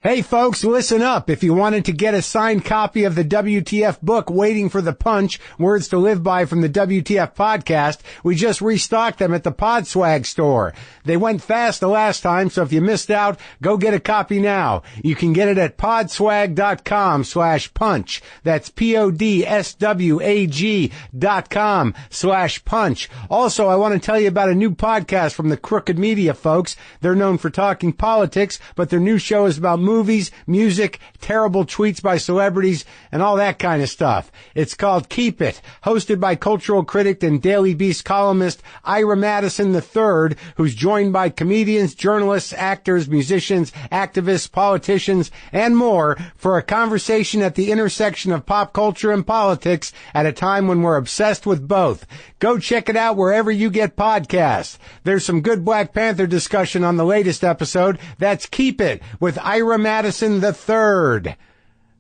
Hey folks, listen up. If you wanted to get a signed copy of the WTF book, Waiting for the Punch, Words to Live By from the WTF podcast, we just restocked them at the Podswag store. They went fast the last time, so if you missed out, go get a copy now. You can get it at podswag.com/punch. That's PODSWAG.com/punch. Also, I want to tell you about a new podcast from the Crooked Media folks. They're known for talking politics, but their new show is about movies, music, terrible tweets by celebrities, and all that kind of stuff. It's called Keep It, hosted by cultural critic and Daily Beast columnist Ira Madison III, who's joined by comedians, journalists, actors, musicians, activists, politicians, and more for a conversation at the intersection of pop culture and politics at a time when we're obsessed with both. Go check it out wherever you get podcasts. There's some good Black Panther discussion on the latest episode. That's Keep It with Ira Madison III.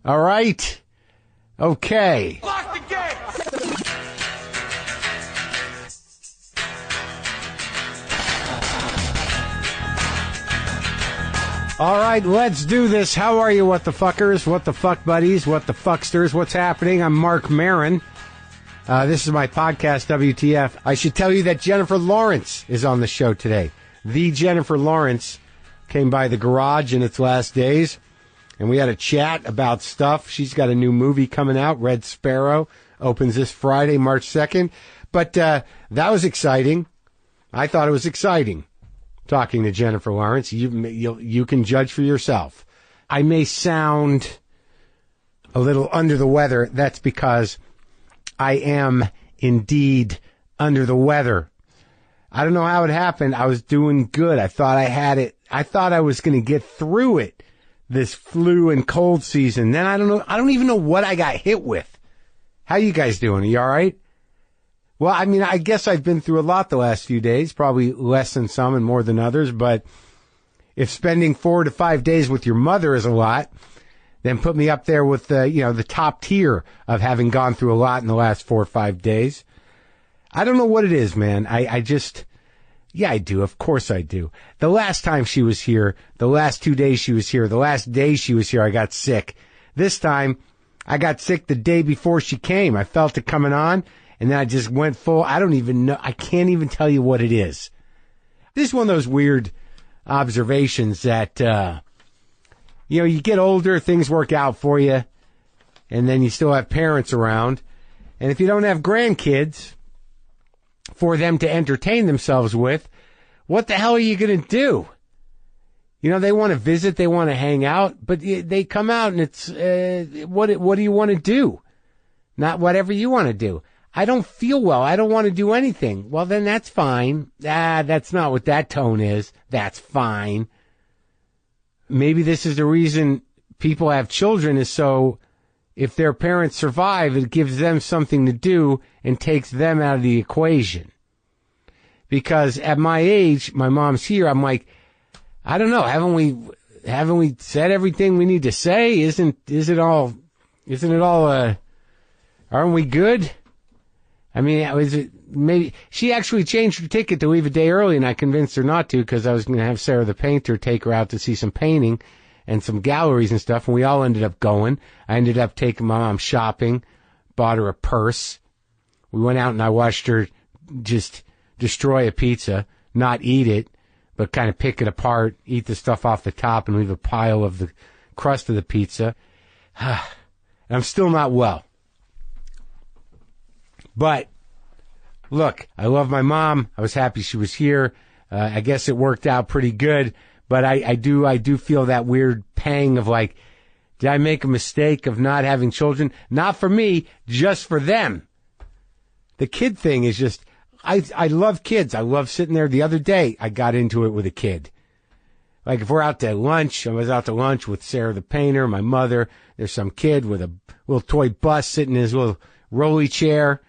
All right? Okay. Lock the gate! All right, let's do this. How are you, what the fuckers, what the fuck buddies, what the fucksters? What's happening? I'm Marc Maron. This is my podcast, WTF. I should tell you that Jennifer Lawrence is on the show today. The Jennifer Lawrence came by the garage in its last days, and we had a chat about stuff. She's got a new movie coming out, Red Sparrow, opens this Friday, March 2nd. But that was exciting. I thought it was exciting talking to Jennifer Lawrence. You can judge for yourself. I may sound a little under the weather. That's because I am indeed under the weather. I don't know how it happened. I was doing good. I thought I had it. I thought I was going to get through it, this flu and cold season. Then I don't know. I don't even know what I got hit with. How you guys doing? Are you all right? Well, I mean, I guess I've been through a lot the last few days, probably less than some and more than others. But if spending 4 to 5 days with your mother is a lot, then put me up there with the top tier of having gone through a lot in the last 4 or 5 days. I don't know what it is, man. I do. Of course I do. The last time she was here, the last 2 days she was here, the last day she was here, I got sick. This time, I got sick the day before she came. I felt it coming on, and then I just went full. I don't even know. I can't even tell you what it is. This is one of those weird observations that, you get older, things work out for you, and then you still have parents around. And if you don't have grandkids for them to entertain themselves with, what the hell are you going to do? They want to visit, they want to hang out, but they come out and it's, what do you want to do? Not whatever you want to do. I don't feel well. I don't want to do anything. Well, then that's fine. That's not what that tone is. That's fine. Maybe this is the reason people have children, is so if their parents survive, it gives them something to do and takes them out of the equation. Because at my age, my mom's here, I'm like, I don't know, haven't we said everything we need to say? Isn't it all, aren't we good? I mean, is it maybe she actually changed her ticket to leave a day early, and I convinced her not to because I was going to have Sarah the painter take her out to see some painting and some galleries and stuff, and we all ended up going. I ended up taking my mom shopping, bought her a purse. We went out and I watched her just destroy a pizza, not eat it, but kind of pick it apart, eat the stuff off the top and leave a pile of the crust of the pizza. And I'm still not well. But look, I love my mom. I was happy she was here. I guess it worked out pretty good. But I do feel that weird pang of like, did I make a mistake of not having children? Not for me, just for them. The kid thing is just, I love kids. I love sitting there. The other day, I got into it with a kid. Like if we're out to lunch, I was out to lunch with Sarah the painter, my mother. There's some kid with a little toy bus sitting in his little rolly chair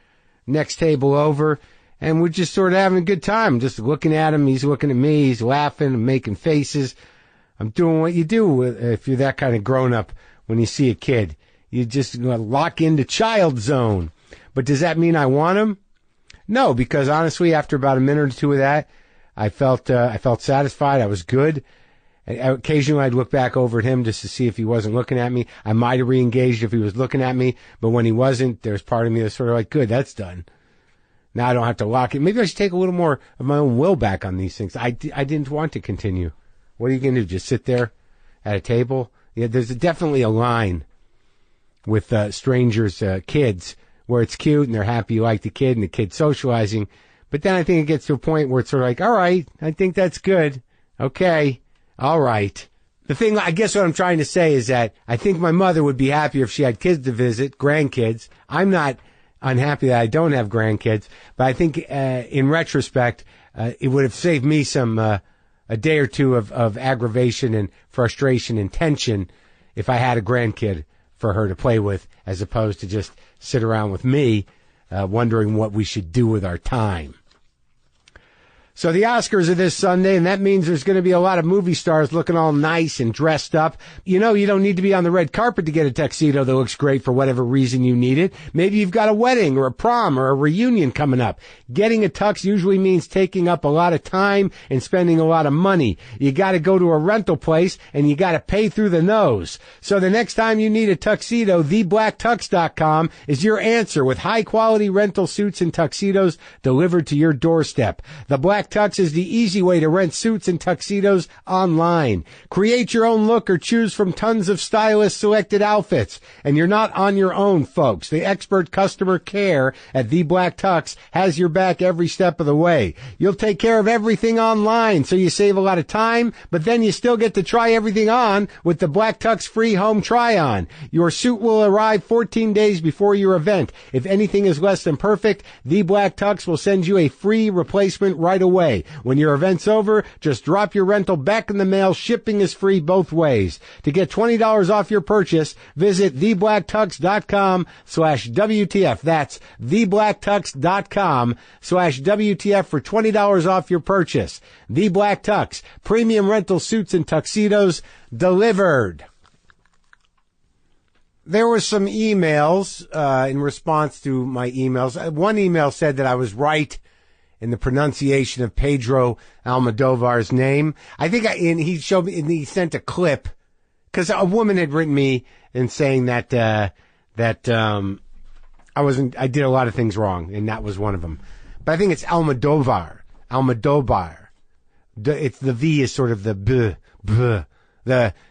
next table over. And we're just sort of having a good time, just looking at him. He's looking at me. He's laughing and making faces. I'm doing what you do if you're that kind of grown-up when you see a kid. You just lock into child zone. But does that mean I want him? No, because honestly, after about a minute or two of that, I felt satisfied. I was good. Occasionally I'd look back over at him just to see if he wasn't looking at me. I might have re-engaged if he was looking at me, but when he wasn't, there's part of me that's sort of like, good, that's done. Now I don't have to lock it. Maybe I should take a little more of my own will back on these things. I didn't want to continue. What are you going to do? Just sit there at a table? Yeah, there's definitely a line with strangers, kids, where it's cute and they're happy you like the kid and the kid's socializing. But then I think it gets to a point where it's sort of like, all right, I think that's good. Okay. All right. The thing, I guess what I'm trying to say is that I think my mother would be happier if she had kids to visit, grandkids. I'm not unhappy that I don't have grandkids, but I think in retrospect, it would have saved me some a day or two of aggravation and frustration and tension if I had a grandkid for her to play with, as opposed to just sit around with me wondering what we should do with our time. So the Oscars are this Sunday, and that means there's going to be a lot of movie stars looking all nice and dressed up. You know, you don't need to be on the red carpet to get a tuxedo that looks great for whatever reason you need it. Maybe you've got a wedding or a prom or a reunion coming up. Getting a tux usually means taking up a lot of time and spending a lot of money. You got to go to a rental place, and you got to pay through the nose. So the next time you need a tuxedo, theblacktux.com is your answer, with high-quality rental suits and tuxedos delivered to your doorstep. The Black Tux is the easy way to rent suits and tuxedos online. Create your own look or choose from tons of stylist-selected outfits. And you're not on your own, folks. The expert customer care at The Black Tux has your back every step of the way. You'll take care of everything online, so you save a lot of time, but then you still get to try everything on with the Black Tux free home try-on. Your suit will arrive 14 days before your event. If anything is less than perfect, The Black Tux will send you a free replacement right away. When your event's over, just drop your rental back in the mail. Shipping is free both ways. To get $20 off your purchase, visit theblacktux.com/WTF. That's theblacktux.com/WTF for $20 off your purchase. The Black Tux, premium rental suits and tuxedos delivered. There were some emails in response to my emails. One email said that I was right in the pronunciation of Pedro Almodovar's name. I think he showed me, and he sent a clip, because a woman had written me and saying that I did a lot of things wrong, and that was one of them. But I think it's Almodovar. It's the V is sort of the b,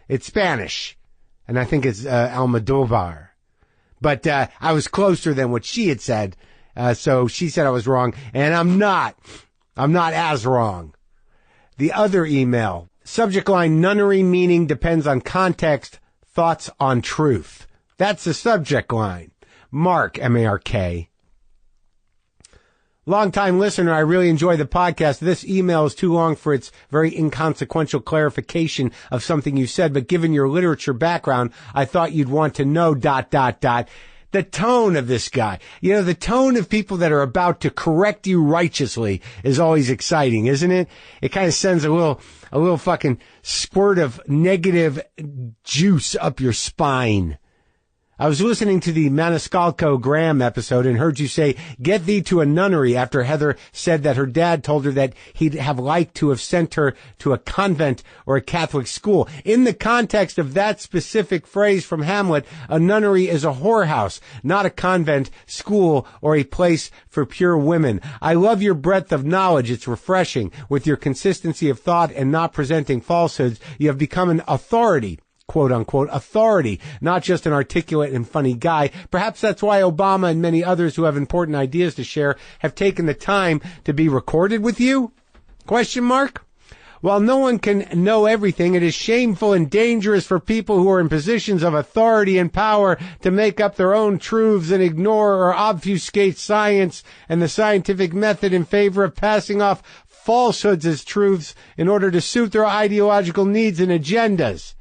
it's Spanish, and I think it's Almodovar. But I was closer than what she had said. So she said I was wrong, and I'm not as wrong. The other email, subject line, nunnery meaning depends on context, thoughts on truth. That's the subject line. Mark, M-A-R-K. Long-time listener, I really enjoy the podcast. This email is too long for its very inconsequential clarification of something you said, but given your literature background, I thought you'd want to know ... The tone of this guy, you know, the tone of people that are about to correct you righteously is always exciting, isn't it? It kind of sends a little fucking squirt of negative juice up your spine. I was listening to the Maniscalco Graham episode and heard you say, get thee to a nunnery, after Heather said that her dad told her that he'd have liked to have sent her to a convent or a Catholic school. In the context of that specific phrase from Hamlet, a nunnery is a whorehouse, not a convent, school, or a place for pure women. I love your breadth of knowledge. It's refreshing. With your consistency of thought and not presenting falsehoods, you have become an authority. Quote unquote authority, not just an articulate and funny guy. Perhaps that's why Obama and many others who have important ideas to share have taken the time to be recorded with you? Question mark? While no one can know everything, it is shameful and dangerous for people who are in positions of authority and power to make up their own truths and ignore or obfuscate science and the scientific method in favor of passing off falsehoods as truths in order to suit their ideological needs and agendas.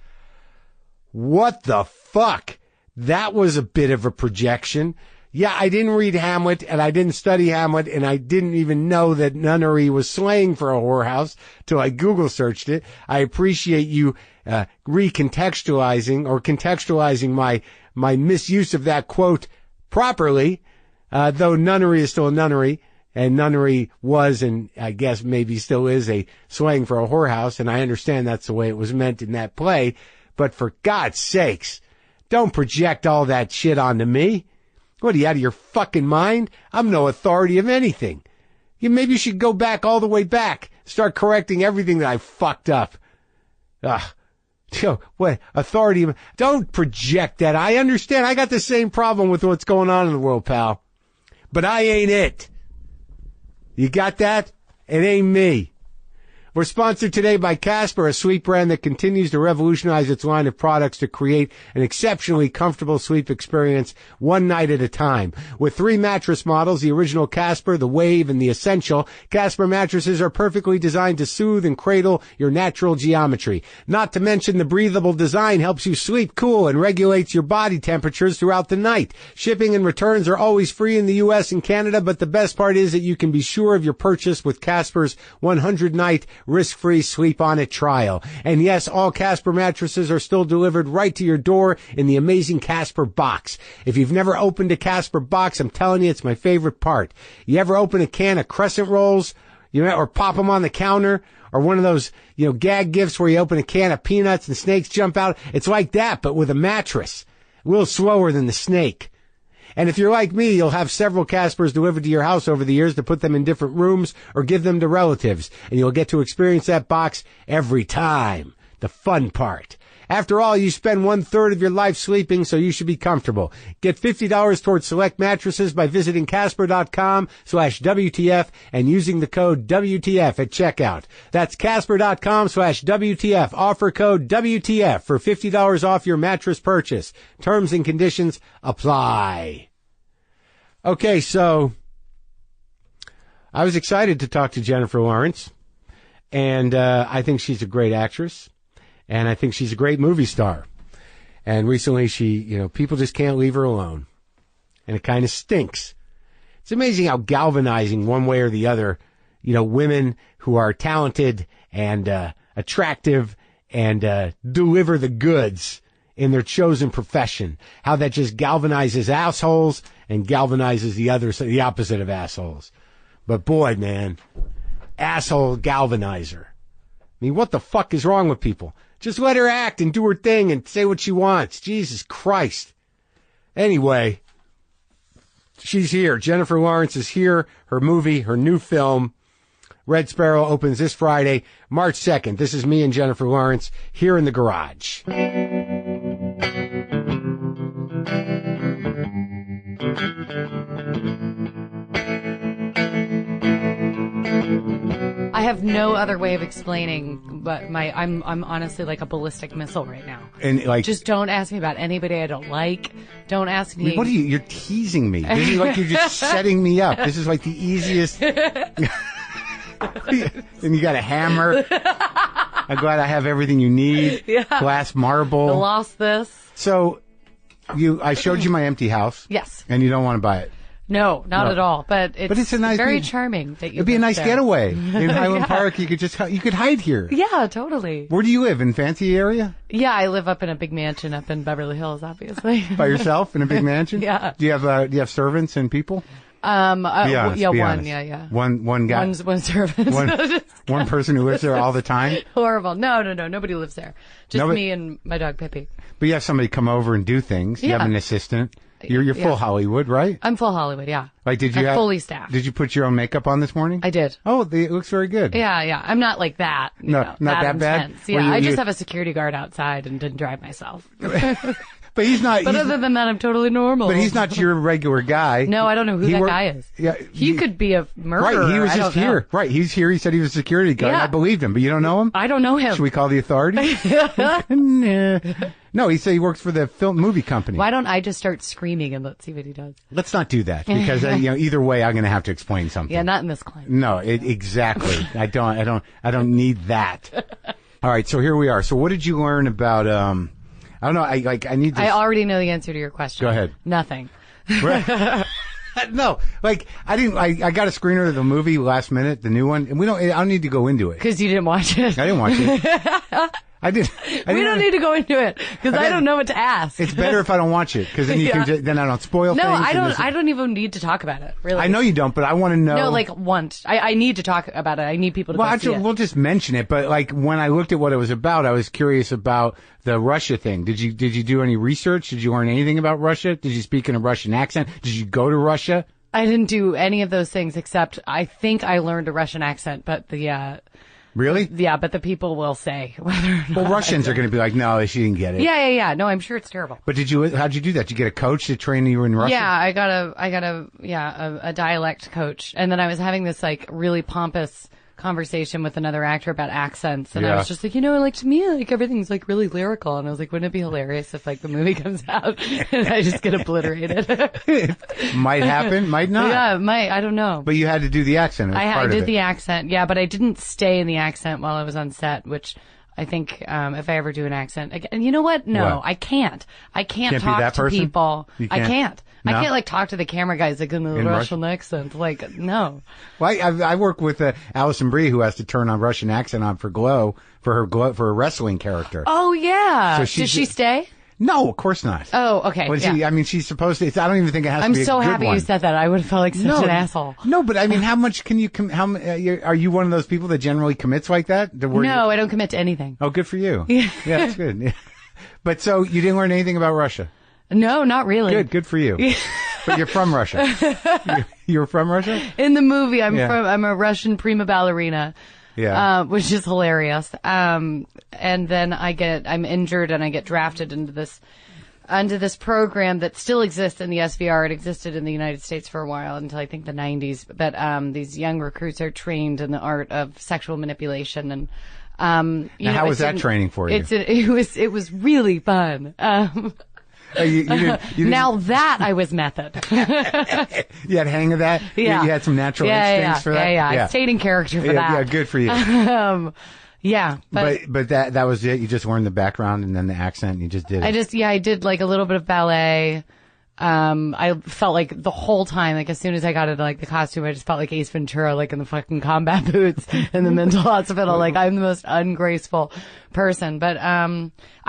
What the fuck? That was a bit of a projection. Yeah, I didn't read Hamlet, and I didn't study Hamlet, and I didn't even know that nunnery was slang for a whorehouse till I Google searched it. I appreciate you recontextualizing or contextualizing my misuse of that quote properly, though nunnery is still a nunnery. And nunnery was, and I guess maybe still is, a slang for a whorehouse, and I understand that's the way it was meant in that play. But for God's sakes, don't project all that shit onto me. What, are you out of your fucking mind? I'm no authority of anything. Maybe you should go back all the way back. Start correcting everything that I fucked up. What, authority? Don't project that. I understand. I got the same problem with what's going on in the world, pal. But I ain't it. You got that? It ain't me. We're sponsored today by Casper, a sleep brand that continues to revolutionize its line of products to create an exceptionally comfortable sleep experience one night at a time. With 3 mattress models, the original Casper, the Wave, and the Essential, Casper mattresses are perfectly designed to soothe and cradle your natural geometry. Not to mention the breathable design helps you sleep cool and regulates your body temperatures throughout the night. Shipping and returns are always free in the U.S. and Canada, but the best part is that you can be sure of your purchase with Casper's 100-night risk-free sleep-on-it trial. And yes, all Casper mattresses are still delivered right to your door in the amazing Casper box. If you've never opened a Casper box, I'm telling you, it's my favorite part. You ever open a can of Crescent Rolls, or pop them on the counter, or one of those, gag gifts where you open a can of peanuts and snakes jump out? It's like that, but with a mattress. A little slower than the snake. And if you're like me, you'll have several Caspers delivered to your house over the years to put them in different rooms or give them to relatives. And you'll get to experience that box every time. The fun part. After all, you spend 1/3 of your life sleeping, so you should be comfortable. Get $50 towards select mattresses by visiting Casper.com/WTF and using the code WTF at checkout. That's Casper.com/WTF. Offer code WTF for $50 off your mattress purchase. Terms and conditions apply. Okay, so I was excited to talk to Jennifer Lawrence, and I think she's a great actress. And I think she's a great movie star. And recently people just can't leave her alone. And it kind of stinks. It's amazing how galvanizing one way or the other, women who are talented and attractive and deliver the goods in their chosen profession, how that just galvanizes assholes and galvanizes the opposite of assholes. But boy, man, asshole galvanizer. I mean, what the fuck is wrong with people? Just let her act and do her thing and say what she wants. Jesus Christ. Anyway, she's here. Jennifer Lawrence is here. Her movie, her new film, Red Sparrow, opens this Friday, March 2nd. This is me and Jennifer Lawrence here in the garage. I have no other way of explaining, but I'm honestly like a ballistic missile right now. And just don't ask me about anybody I don't like. Don't ask me. What are you? You're teasing me. This is like you're just setting me up. This is like the easiest. And you got a hammer. I'm glad I have everything you need. Yeah. Glass marble. I lost this. So, I showed you my empty house. Yes. And you don't want to buy it. No, not at all. But it's a nice, very charming that you. It'd be a nice getaway in Highland Park. You could hide here. Yeah, totally. Where do you live? In fancy area? Yeah, I live up in a big mansion up in Beverly Hills, obviously. By yourself in a big mansion? Yeah. Do you have servants and people? Be honest. Yeah. One guy. One servant. One person who lives there all the time? Horrible. No. Nobody lives there. Just me and my dog Pippi. But you have somebody come over and do things. You have an assistant. You're full Hollywood, right? I'm full Hollywood, yeah. I'm fully staffed. Did you put your own makeup on this morning? I did. Oh, it looks very good. Yeah. I'm not like that. Not that bad? Yeah, I just have a security guard outside and didn't drive myself. But he's not. But other than that, I'm totally normal. But he's not your regular guy. No, I don't know who that guy is. Yeah, he could be a murderer. Right, he was just here. Right, he's here. He said he was a security guard. Yeah. I believed him, but you don't know him? I don't know him. Should we call the authorities? No, he said he works for the movie company. Why don't I just start screaming and let's see what he does? Let's not do that because either way, I'm going to have to explain something. Yeah, not in this climate. No, exactly. I don't need that. All right, so here we are. So what did you learn about? I don't know. I need to. I already know the answer to your question. Go ahead. Nothing. No, I got a screener of the movie last minute, the new one, and I don't need to go into it. Because you didn't watch it. I didn't watch it. I did. We don't need to go into it because I don't know what to ask. It's better if I don't watch it because then you can. Then I don't spoil things. No, I don't. I don't even need to talk about it. Really. I know you don't, but I want to know. No, like once. I need to talk about it. I need people to go see it. We'll just mention it. But like when I looked at what it was about, I was curious about the Russia thing. Did you do any research? Did you learn anything about Russia? Did you speak in a Russian accent? Did you go to Russia? I didn't do any of those things except I think I learned a Russian accent, but Really? Yeah, but the people will say whether or not. Well, Russians are going to be like, no, she didn't get it. Yeah. No, I'm sure it's terrible. But how'd you do that? Did you get a coach to train you in Russian? Yeah, I got a dialect coach. And then I was having this like really pompous conversation with another actor about accents. And I was just like, to me, like everything's like really lyrical. And I was like, wouldn't it be hilarious if like the movie comes out and I just get obliterated? Might happen, might not. Yeah, might. I don't know. But you had to do the accent. I did the accent. Yeah, but I didn't stay in the accent while I was on set, which I think if I ever do an accent again, and you know what? No, what? I can't. I can't be that talk to person? people. You can't? I can't. No? I can't like talk to the camera guys like in the Russian accent. Like no. Well, I work with Alison Brie, who has to turn on Russian accent on for her wrestling character. Oh yeah. So did she stay? No, of course not. Oh, okay. Well, she's supposed to. I don't even think it has to be a good one. I'm so happy you said that. I would have felt like such an asshole. No, but I mean, how much can you? Are you one of those people that generally commits like that? No, I don't commit to anything. Oh, good for you. Yeah, that's good. Yeah. But so you didn't learn anything about Russia? No, not really. Good for you. But you're from Russia. You're from Russia? In the movie, I'm a Russian prima ballerina. Yeah. Which is hilarious. And then I'm injured and I get drafted into this program that still exists in the SVR. It existed in the United States for a while until I think the 90s. But, these young recruits are trained in the art of sexual manipulation and, how was that training for you? It was really fun. You didn't... Now that I was method. You had hang of that? Yeah. You had some natural instincts for that? Yeah. I stayed in character for that. Yeah, good for you. Yeah. But that was it? You just learned the background and then the accent and you just did it? I did like a little bit of ballet. I felt like the whole time, like as soon as I got into like the costume, I just felt like Ace Ventura, like in the fucking combat boots in the mental hospital. Like I'm the most ungraceful person. But,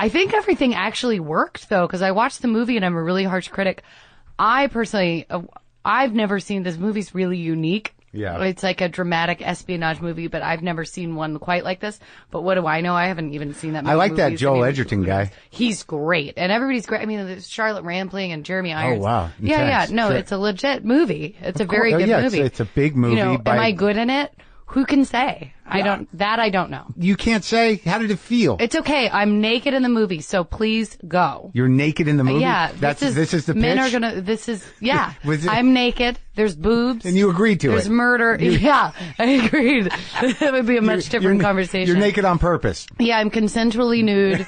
I think everything actually worked though, cause I watched the movie and I'm a really harsh critic. I personally, I've never seen this movie's really unique. Yeah. It's like a dramatic espionage movie, but I've never seen one quite like this. But what do I know? I haven't even seen that movie. I like that Joel Edgerton guy. He's great. And everybody's great. I mean, there's Charlotte Rampling and Jeremy Irons. Oh, wow. Yeah. No, it's a legit movie. It's a very good movie. It's a big movie. Am I good in it? Who can say? I don't know. You can't say? How did it feel? It's okay. I'm naked in the movie, so please go. You're naked in the movie? Yeah. This is the pitch? Men are yeah. I'm naked. There's boobs. And you agreed to it? There's murder. Yeah, I agreed. That would be a much different conversation. You're naked on purpose. Yeah, I'm consensually nude.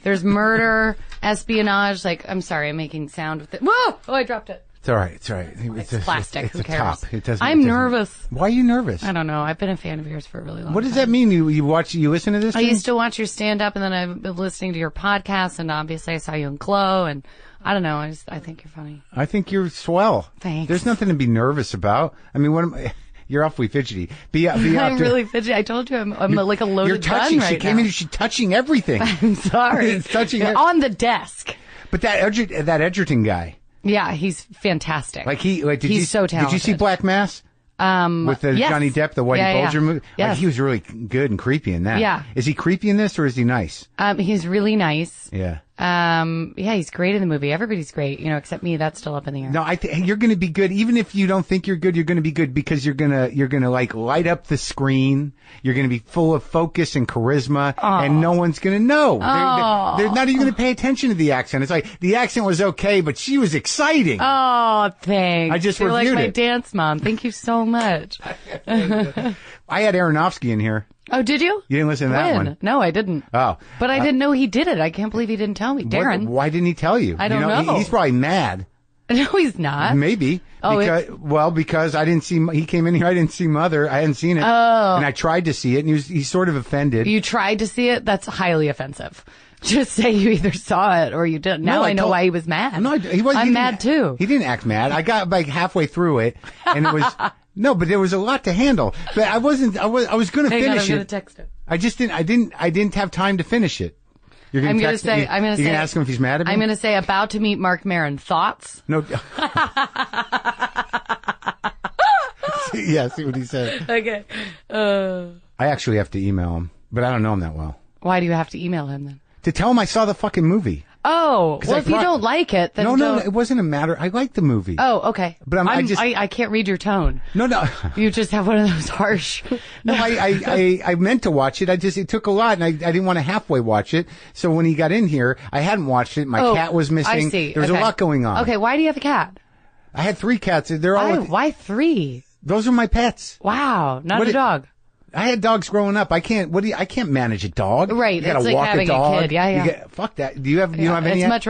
There's murder, espionage. Like, I'm sorry, I'm making sound with it. Whoa! Oh, I dropped it. It's all right. It's all right. It's plastic. It's Who a cares? top. I'm nervous. Why are you nervous? I don't know. I've been a fan of yours for a really long time. What does that mean? You listen to this? I used to watch your stand-up, and then I've been listening to your podcast, and obviously I saw you in Glow, and I don't know. I think you're funny. I think you're swell. Thanks. There's nothing to be nervous about. I mean, you're awfully fidgety. I'm really fidgety. I told you I'm like a loaded gun right She came in. She's touching everything. I'm sorry. It's touching on the desk. But that Edgerton guy. Yeah, he's fantastic. He's so talented. Did you see Black Mass? With yes. Johnny Depp, the Whitey Bulger movie? Yes. He was really good and creepy in that. Yeah. Is he creepy in this or is he nice? He's really nice. Yeah. He's great in the movie. Everybody's great, except me. That's still up in the air. No, you're going to be good. Even if you don't think you're good, you're going to be good because you're going to like light up the screen. You're going to be full of focus and charisma and no one's going to know. They're not even going to pay attention to the accent. It's like the accent was okay, but she was exciting. Oh, thanks. I just You're reviewed like my it. dance mom. Thank you so much. I had Aronofsky in here. Oh, did you? You didn't listen to that one? No, I didn't. Oh. But I didn't know he did it. I can't believe he didn't tell me. Darren. Why didn't he tell you? I don't know. He's probably mad. No, he's not. Maybe. Because I didn't see, he came in here, I didn't see Mother, I hadn't seen it. Oh. And I tried to see it, and he's sort of offended. You tried to see it? That's highly offensive. Just say you either saw it or you didn't. Now I know why he was mad. No, I'm mad too. He didn't act mad. I got like halfway through it, and it was no, but there was a lot to handle. But I was going to finish it. I'm going to text him. I just didn't. I didn't have time to finish it. You're going to text him? You're going to ask him if he's mad at me? I'm going to say about to meet Marc Maron. Thoughts? No. Yeah, see what he said. Okay. I actually have to email him, but I don't know him that well. Why do you have to email him then? To tell him I saw the fucking movie. Oh, well, if you don't like it, then No, it wasn't a matter. I liked the movie. Oh, okay. But I can't read your tone. No. You just have one of those harsh. No, I meant to watch it. It took a lot, and I didn't want to halfway watch it. So when he got in here, I hadn't watched it. My cat was missing. I see. There was a lot going on. Okay, why do you have a cat? I had 3 cats. They're all. Why 3? Those are my pets. Wow, not a dog. I had dogs growing up. I can't manage a dog. Right. You gotta it's like walk having a dog. kid. Yeah. Fuck that. You don't have any? It's much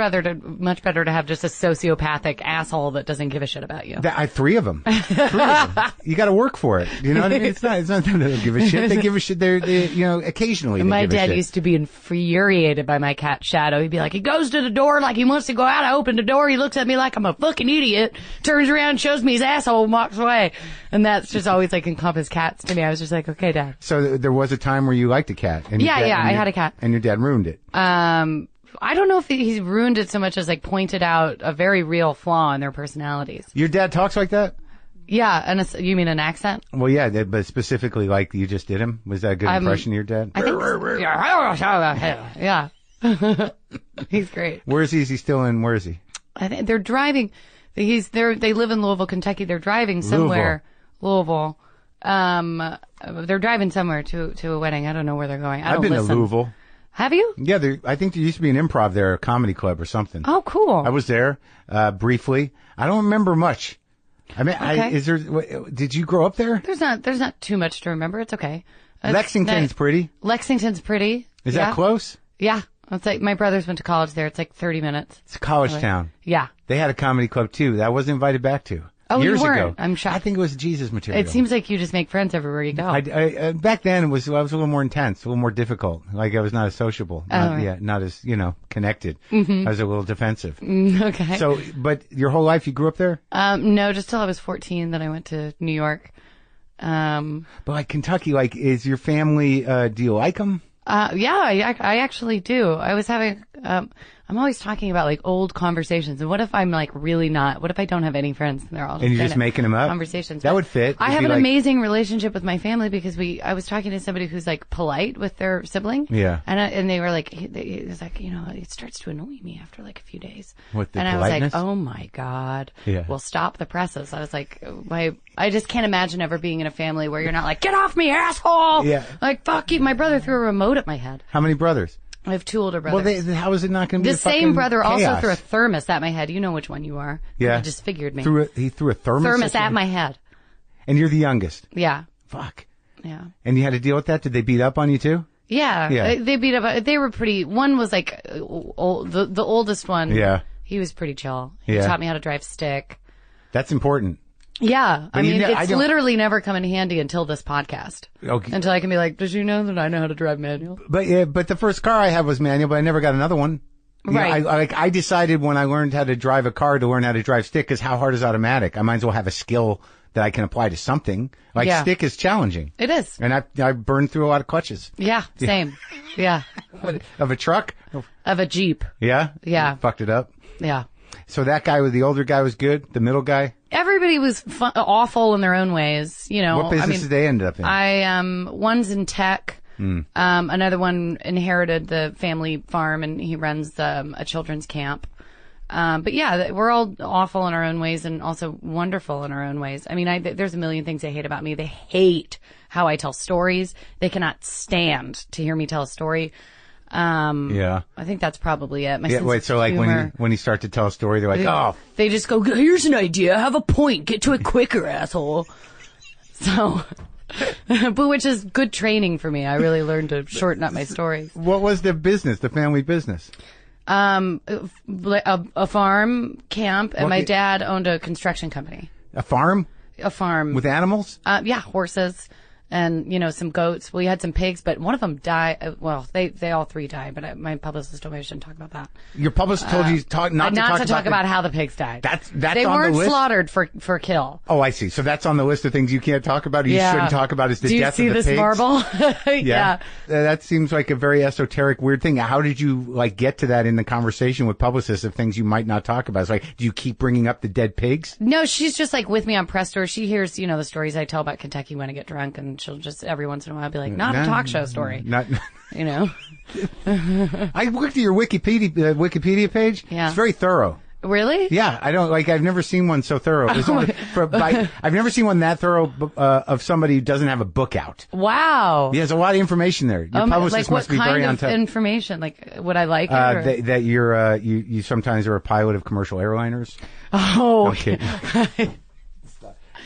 better to have just a sociopathic asshole that doesn't give a shit about you. I have 3 of them. 3 of them. You gotta work for it. You know what I mean? It's not that they don't give a shit. They give a shit. They're occasionally. My dad used to be infuriated by my cat Shadow. He'd be like, he goes to the door like he wants to go out. I open the door. He looks at me like I'm a fucking idiot. Turns around, shows me his asshole, and walks away. And that's just always like encompass cats to me. I was just like, okay, Dad. So there was a time where you liked a cat. And I had a cat. And your dad ruined it. I don't know if he ruined it so much as like pointed out a very real flaw in their personalities. Your dad talks like that? Yeah, and you mean an accent? Well, yeah, but specifically like you just did him. Was that a good impression of your dad? I think yeah. He's great. Where is he? Is he still in? Where is he? I think they're driving. They live in Louisville, Kentucky. They're driving somewhere. Louisville. They're driving somewhere to a wedding. I don't know where they're going. I've been to Louisville. Have you? Yeah, I think there used to be an improv there, a comedy club or something. Oh, cool. I was there, briefly. I don't remember much. I mean, okay. Did you grow up there? There's not too much to remember. It's okay. Lexington's pretty. Lexington's pretty. Is that close? Yeah. It's like, my brothers went to college there. It's like 30 minutes. It's a college town. Yeah. They had a comedy club too that I wasn't invited back to. Oh, years you weren't? ago. I'm shocked. I think it was Jesus material. It seems like you just make friends everywhere you go. Back then I was a little more intense, a little more difficult. Like I was not as sociable. Not as, connected. Mm-hmm. I was a little defensive. Okay. So, but your whole life you grew up there? No, just till I was 14, then I went to New York. But like Kentucky, like, is your family, do you like them? Yeah, I actually do. I was having, I'm always talking about like old conversations. And what if I'm like really not, what if I don't have any friends and they're all and you're just making them up? Conversations. That would fit. I have an amazing relationship with my family because I was talking to somebody who's like polite with their sibling. Yeah. And they were like, he was like, it starts to annoy me after like a few days. With the and politeness? I was like, oh my God. Yeah. Well, stop the presses. I was like, I just can't imagine ever being in a family where you're not like, get off me, asshole. Yeah. Like, fuck you. My brother threw a remote at my head. How many brothers? I have 2 older brothers. Well, how is it not going to be the same brother chaos? Also threw a thermos at my head. You know which one you are. Yeah. He just figured me. He threw a thermos at my head. And you're the youngest. Yeah. Fuck. Yeah. And you had to deal with that? Did they beat up on you too? Yeah. They beat up. They were pretty. One was like old, the oldest one. Yeah. He was pretty chill. He taught me how to drive stick. That's important. Yeah. I mean, it's literally never come in handy until this podcast. Okay. Until I can be like, did you know that I know how to drive manual? But the first car I had was manual, but I never got another one. Right. I decided when I learned how to drive a car to learn how to drive stick, because how hard is automatic? I might as well have a skill that I can apply to something. Like stick is challenging. It is. And I burned through a lot of clutches. Yeah, same. Yeah. Of a truck? Of a Jeep. Yeah? Yeah. You fucked it up? Yeah. So that guy the older guy was good? The middle guy? Everybody was awful in their own ways, What businesses they ended up in? One's in tech. Another one inherited the family farm and he runs a children's camp. But yeah, we're all awful in our own ways and also wonderful in our own ways. I mean, there's a million things they hate about me. They hate how I tell stories. They cannot stand to hear me tell a story. I think that's probably it. So like when you start to tell a story, they're like, they just go, here's an idea, have a point, get to it quicker, asshole. So, but which is good training for me. I really learned to shorten up my stories. What was the family business? A farm, camp, and my dad owned a construction company. A farm? A farm. With animals? Yeah, horses. and, some goats. We had some pigs, but one of them died. Well, they all three died, but my publicist told me I shouldn't talk about that. Your publicist told you not to talk about how the pigs died. That's they on weren't the list? slaughtered for kill. Oh, I see. So that's on the list of things you can't talk about, or you shouldn't talk about, is the death of the pigs? Do you see this marble? Yeah. That seems like a very esoteric, weird thing. How did you, get to that in the conversation with publicists of things you might not talk about? It's like, do you keep bringing up the dead pigs? No, she's just with me on press tour. She hears, the stories I tell about Kentucky when I get drunk, and she'll just every once in a while be like, not a talk show story. I looked at your Wikipedia page. Yeah. It's very thorough. Really? Yeah, I've never seen one so thorough. I've never seen one that thorough of somebody who doesn't have a book out. Wow. Yeah, there's a lot of information there. Your publicist must be very on top. What kind of information? Would I like it? That you're you sometimes are a pilot of commercial airliners. Oh. Okay.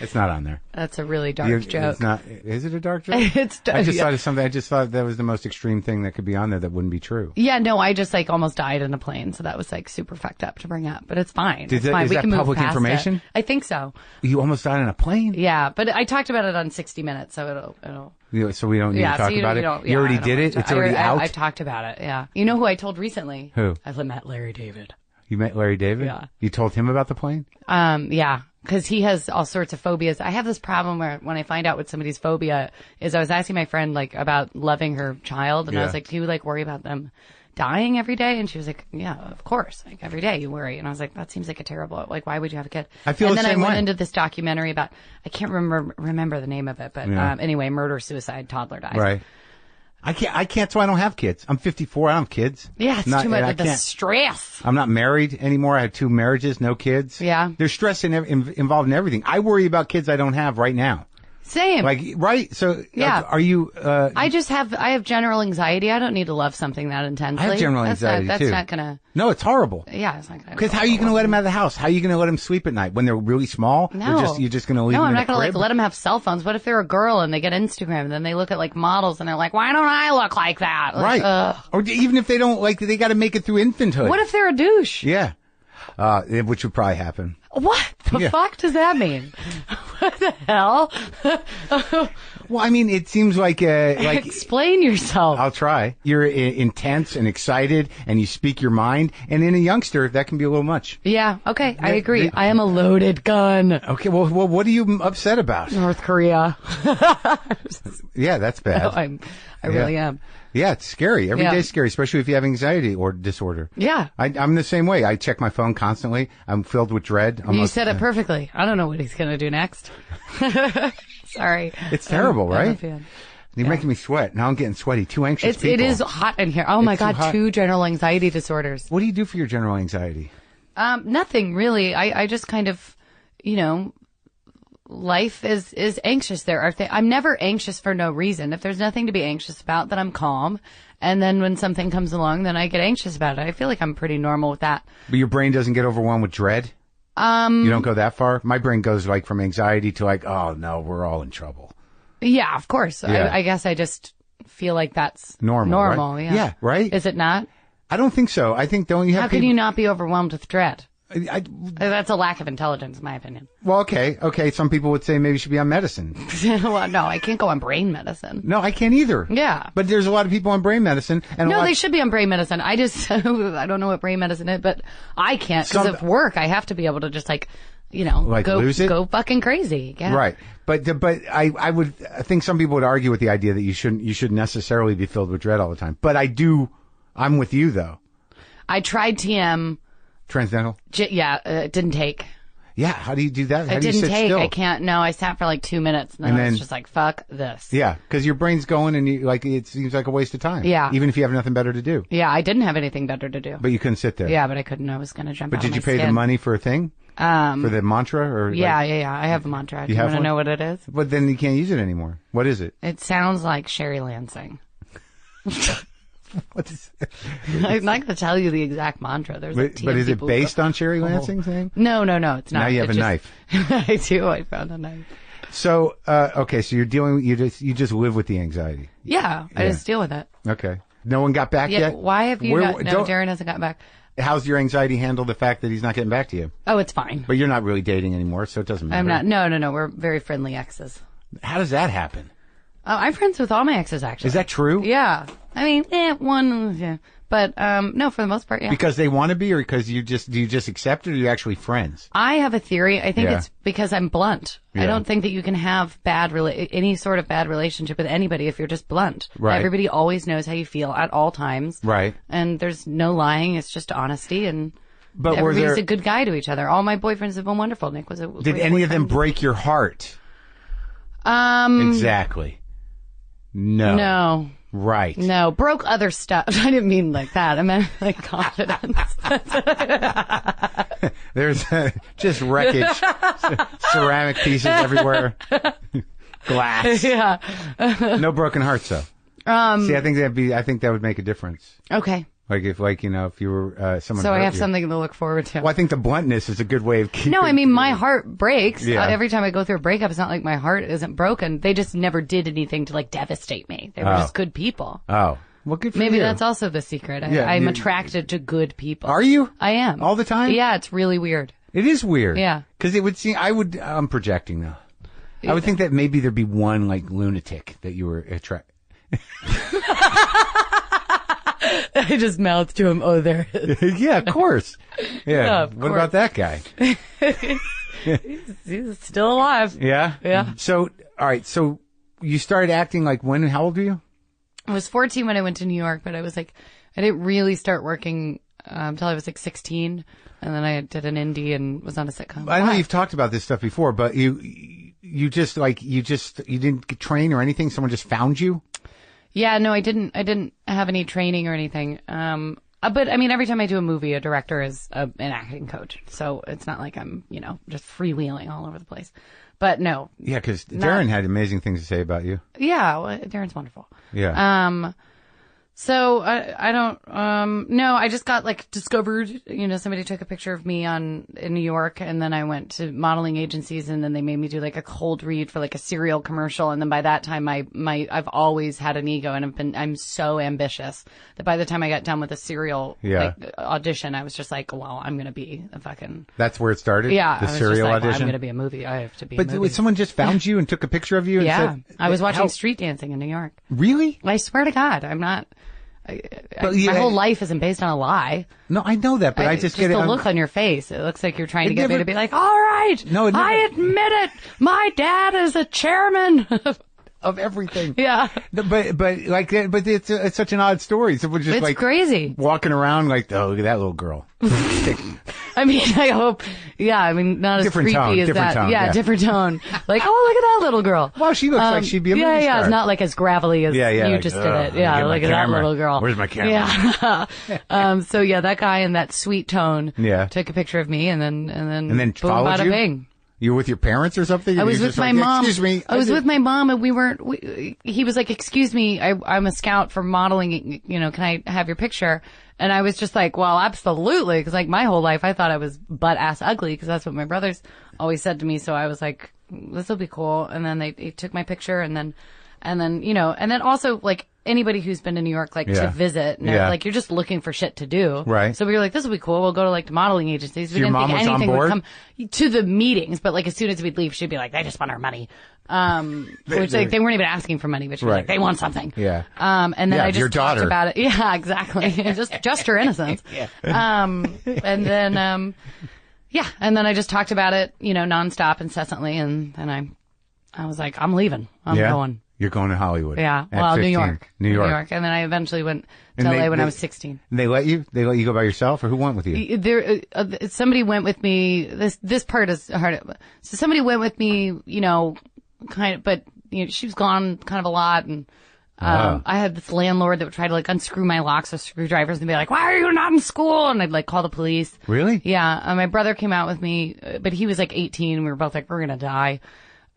It's not on there. That's a really dark joke. It's not. Is it a dark joke? It's dark. I just thought of something. I just thought that was the most extreme thing that could be on there that wouldn't be true. Yeah, no, I just almost died in a plane, so that was super fucked up to bring up. But it's fine. Is fine. That public information? I think so. You almost died in a plane? Yeah, but I talked about it on 60 Minutes, so it'll. So we don't need to talk about it? You already did it? It's already out? I talked about it, yeah. You know who I told recently? Who? I met Larry David. You met Larry David? Yeah. You told him about the plane? Yeah. Because he has all sorts of phobias. I have this problem where when I find out what somebody's phobia is, I was asking my friend about loving her child, and I was like, do you worry about them dying every day? And she was like, yeah, of course. Every day you worry. And I was like, that seems like a terrible, why would you have a kid? I feel the same way. And then I went into this documentary about, I can't remember the name of it, but anyway, murder-suicide toddler dies. Right. I can't, so I don't have kids. I'm 54, I don't have kids. Yeah, it's too much of the stress. I'm not married anymore. I had 2 marriages, no kids. Yeah. There's stress involved in everything. I worry about kids I don't have right now. Same. Right? So, yeah. Are you, I have general anxiety. I don't need to love something that intensely. I have general anxiety, too. That's not gonna. No, it's horrible. Yeah, it's not gonna. Because how are you gonna let them out of the house? How are you gonna let them sleep at night when they're really small? No. You're just gonna leave them I'm in not a gonna crib? let them have cell phones. What if they're a girl and they get Instagram and then they look at models and they're like, why don't I look like that? Right. Or even if they don't, they gotta make it through infanthood. What if they're a douche? Yeah. Which would probably happen. What the fuck does that mean? What the hell? Well, I mean, it seems like explain yourself. I'll try. You're intense and excited, and you speak your mind. And in a youngster, that can be a little much. Yeah. Okay. I agree. I am a loaded gun. Okay. Well, what are you upset about? North Korea. Yeah, that's bad. No, I really am. Yeah, it's scary. Every day's scary, especially if you have anxiety or disorder. Yeah. I'm the same way. I check my phone constantly. I'm filled with dread. You said it perfectly. I don't know what he's going to do next. Sorry. It's terrible, right? I'm a fan. You're making me sweat. Now I'm getting sweaty. 2 anxious people. It is hot in here. Oh my God, 2 general anxiety disorders. What do you do for your general anxiety? Nothing really. I just kind of, life is anxious. There are I'm never anxious for no reason. If there's nothing to be anxious about, then I'm calm. And then when something comes along, then I get anxious about it. I feel like I'm pretty normal with that. But your brain doesn't get overwhelmed with dread? You don't go that far? My brain goes from anxiety to oh no, we're all in trouble. Yeah, of course. Yeah. I guess I just feel like that's normal, right? Yeah. Yeah, right? Is it not? I don't think so. I think don't you have How can you not be overwhelmed with dread? That's a lack of intelligence, in my opinion. Well, okay. Some people would say maybe you should be on medicine. Well, no, I can't go on brain medicine. No, I can't either. Yeah. But there's a lot of people on brain medicine. And no, they should be on brain medicine. I don't know what brain medicine is, but I can't because of work. I have to be able to just go fucking crazy. Yeah. Right. But I would think some people would argue with the idea that you shouldn't necessarily be filled with dread all the time. But I'm with you though. I tried TM. Transcendental? Yeah, it didn't take. Yeah, how do you do that? How it do you didn't sit take. still? I can't. No, I sat for 2 minutes and then I was just fuck this. Yeah, because your brain's going and it seems like a waste of time. Yeah. Even if you have nothing better to do. Yeah, I didn't have anything better to do. But you couldn't sit there. Yeah, but I couldn't. I was going to jump out of my But did you pay skin. the money for a thing? For the mantra? Or yeah. I have a mantra. Do you want to know what it is? But then you can't use it anymore. What is it? It sounds like Sherry Lansing. What is it? I'm not going to tell you the exact mantra. There's but is it based on Sherry Lansing's thing? No, it's not. Now you have a knife. I do. I found a knife. So, okay, so you just live with the anxiety. Yeah, I just deal with it. Okay. No one got back yet? Why have you not? No, Darren hasn't gotten back. How's your anxiety handle the fact that he's not getting back to you? Oh, it's fine. But you're not really dating anymore, so it doesn't matter. I'm not. No. We're very friendly exes. How does that happen? I'm friends with all my exes, actually. Is that true? Yeah. I mean, one, yeah. But, no, for the most part, yeah. Because they want to be, or because do you just accept it, or are you actually friends? I have a theory. I think it's because I'm blunt. Yeah. I don't think that you can have any sort of bad relationship with anybody if you're just blunt. Right. Everybody always knows how you feel at all times. Right. And there's no lying. It's just honesty, and But everybody's a good guy to each other. All my boyfriends have been wonderful. Nick was a Did great any of them boyfriend. break your heart? Exactly. No. No. Right. No, broke other stuff. I didn't mean like that. I meant like confidence. There's just wreckage, ceramic pieces everywhere, glass. Yeah. No broken hearts, though. See, I think that would make a difference. Okay. Like if you were someone. So I hurt have you. something to look forward to. Well, I think the bluntness is a good way of keeping. No, I mean, my heart breaks. Yeah. Every time I go through a breakup, it's not like my heart isn't broken. They just never did anything to like devastate me. They were just good people. Oh, well, good for Maybe you. that's also the secret. Yeah, I'm attracted to good people. Are you? I am. All the time? Yeah, it's really weird. It is weird. Yeah. Because it would seem, I'm projecting though. I would think that maybe there'd be one like lunatic that you were attracted. I just mouthed to him, oh, there it is. Yeah, of course. Yeah. of What course. about that guy? He's still alive. Yeah? Yeah. So, all right. So you started acting like when? How old were you? I was 14 when I went to New York, but I didn't really start working until I was like 16. And then I did an indie and was on a sitcom. I know you've talked about this stuff before, but you didn't train or anything? Someone just found you? Yeah, no, I didn't have any training or anything. But I mean, every time I do a movie, a director is an acting coach. So it's not like I'm, just freewheeling all over the place. But no. Yeah, because Darren had amazing things to say about you. Yeah, well, Darren's wonderful. Yeah. So I don't, no, I just got like discovered, somebody took a picture of me in New York, and then I went to modeling agencies, and then they made me do like a cold read for like a cereal commercial. And then by that time, I've always had an ego, and I'm so ambitious that by the time I got done with a cereal audition, I was just like, well, I'm going to be a fucking. That's where it started? Yeah. The I was cereal just like, audition? well, I'm going to be a movie. I have to be a But movie. someone just found you and took a picture of you and Yeah. said. I was watching street dancing in New York. Really? I swear to God, I'm not. My whole life isn't based on a lie. No, I know that, but I just get it. The look on your face. It looks like you're trying to get me never- to be like, all right, No, it never- I admit it. My dad is a chairman. of everything. Yeah. But it's such an odd story. Someone just It's like crazy. walking around like, oh, look at that little girl. I mean, I hope, not as Different creepy tone, as different that. tone, Yeah, yeah. different tone. Like, oh, look at that little girl. Well, she looks like she'd be a movie Yeah, star. it's not like as gravelly as Yeah, you like, just did ugh, it. Yeah, get my look at that camera. little girl. Where's my camera? Yeah. So yeah, that guy in that sweet tone Yeah. took a picture of me, and then boom, followed bada you? bing. You were with your parents or something? I And was you're with just my like, mom. Excuse me. I was with my mom, and he was like, excuse me, I'm a scout for modeling, can I have your picture? And I was just like, well, absolutely. Cause like my whole life I thought I was butt ass ugly, cause that's what my brothers always said to me. So I was like, this will be cool. And then they took my picture, and then also like anybody who's been to New York, like to visit, and like you're just looking for shit to do. Right. So we were like, this will be cool. We'll go to like the modeling agencies. We your didn't mom think was on anything would board? come to the meetings, but like as soon as we'd leave, she'd be like, they just want our money. Which like they weren't even asking for money, but she was like, they want something. Yeah. And then I just your talked daughter. about it. Yeah, exactly. just her innocence. Yeah. And then, and then I just talked about it, nonstop, incessantly. And then I was like, I'm leaving. I'm going. You're going to Hollywood. Yeah. At Well, 15. New York. York. And then I eventually went to And LA when I was 16. And they let you? They let you go by yourself, or who went with you? Somebody went with me. This part is hard. So somebody went with me, kind of, but she was gone kind of a lot, and I had this landlord that would try to like unscrew my locks with screwdrivers and be like, "Why are you not in school?" And I'd like call the police. Really? Yeah. My brother came out with me, but he was like 18. And we were both like, "We're gonna die."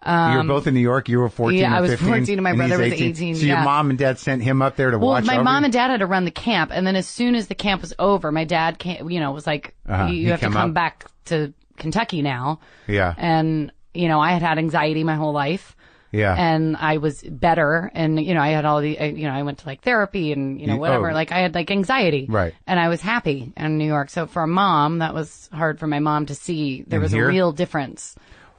You were both in New York. You were 14 Yeah, or I was 15, 14 and my brother he's was 18, So your yeah. mom and dad sent him up there to watch Well, my over mom you? and dad had to run the camp, and then as soon as the camp was over, my dad was like, you have to come back to Kentucky now. Yeah. And, I had had anxiety my whole life. Yeah. And I was better, and, I had all the, I went to like therapy and, whatever. Like I had like anxiety. Right. And I was happy in New York. So for a mom, that was hard for my mom to see. There was here? a real difference.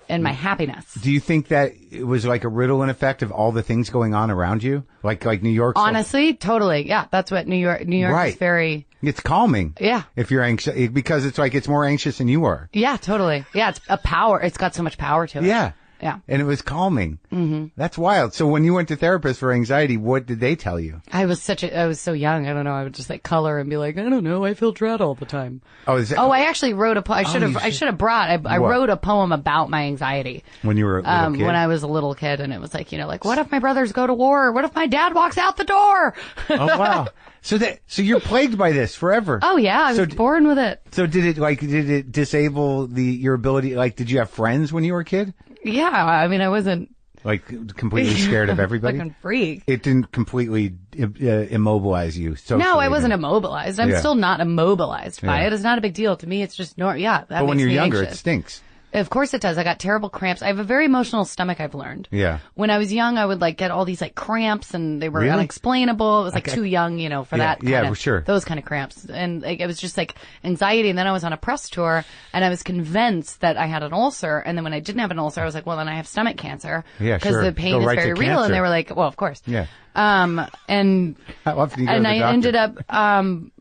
and my happiness. Do you think that it was like a Ritalin effect of all the things going on around you? Like New York? Honestly, totally. Yeah, that's what New York Right. is very... It's calming. Yeah. If you're anxious, because it's like it's more anxious than you are. Yeah, totally. Yeah, it's a power. It's got so much power to it. Yeah. Yeah. And it was calming. Mm-hmm. That's wild. So when you went to therapists for anxiety, what did they tell you? I was so young. I don't know. I would just like color and be like, I don't know. I feel dread all the time. Oh, is that? Oh, I actually wrote I should have brought. I What? wrote a poem about my anxiety. When you were a little kid? When I was a little kid, and it was like, like, what if my brothers go to war? What if my dad walks out the door? Oh, wow. So you're plagued by this forever. Oh yeah, I was born with it. So did it disable your ability? Like, did you have friends when you were a kid? Yeah, I mean, I wasn't like completely scared of everybody. Fucking freak. It didn't completely immobilize you. No, I wasn't immobilized. I'm still not immobilized by Yeah. it. It's not a big deal to me. It's just that But when makes you're me younger, anxious. it stinks. Of course it does. I got terrible cramps. I have a very emotional stomach, I've learned. Yeah. When I was young, I would like get all these like cramps, and they were Really? unexplainable. It was like too young, for that kind of, sure. those kind of cramps. And like, it was just like anxiety. And then I was on a press tour, and I was convinced that I had an ulcer. And then when I didn't have an ulcer, I was like, well, then I have stomach cancer. Yeah, Because sure. the pain Go is right very to real. cancer. And they were like, well, of course. Yeah. And How often do you go to and the I doctor? ended up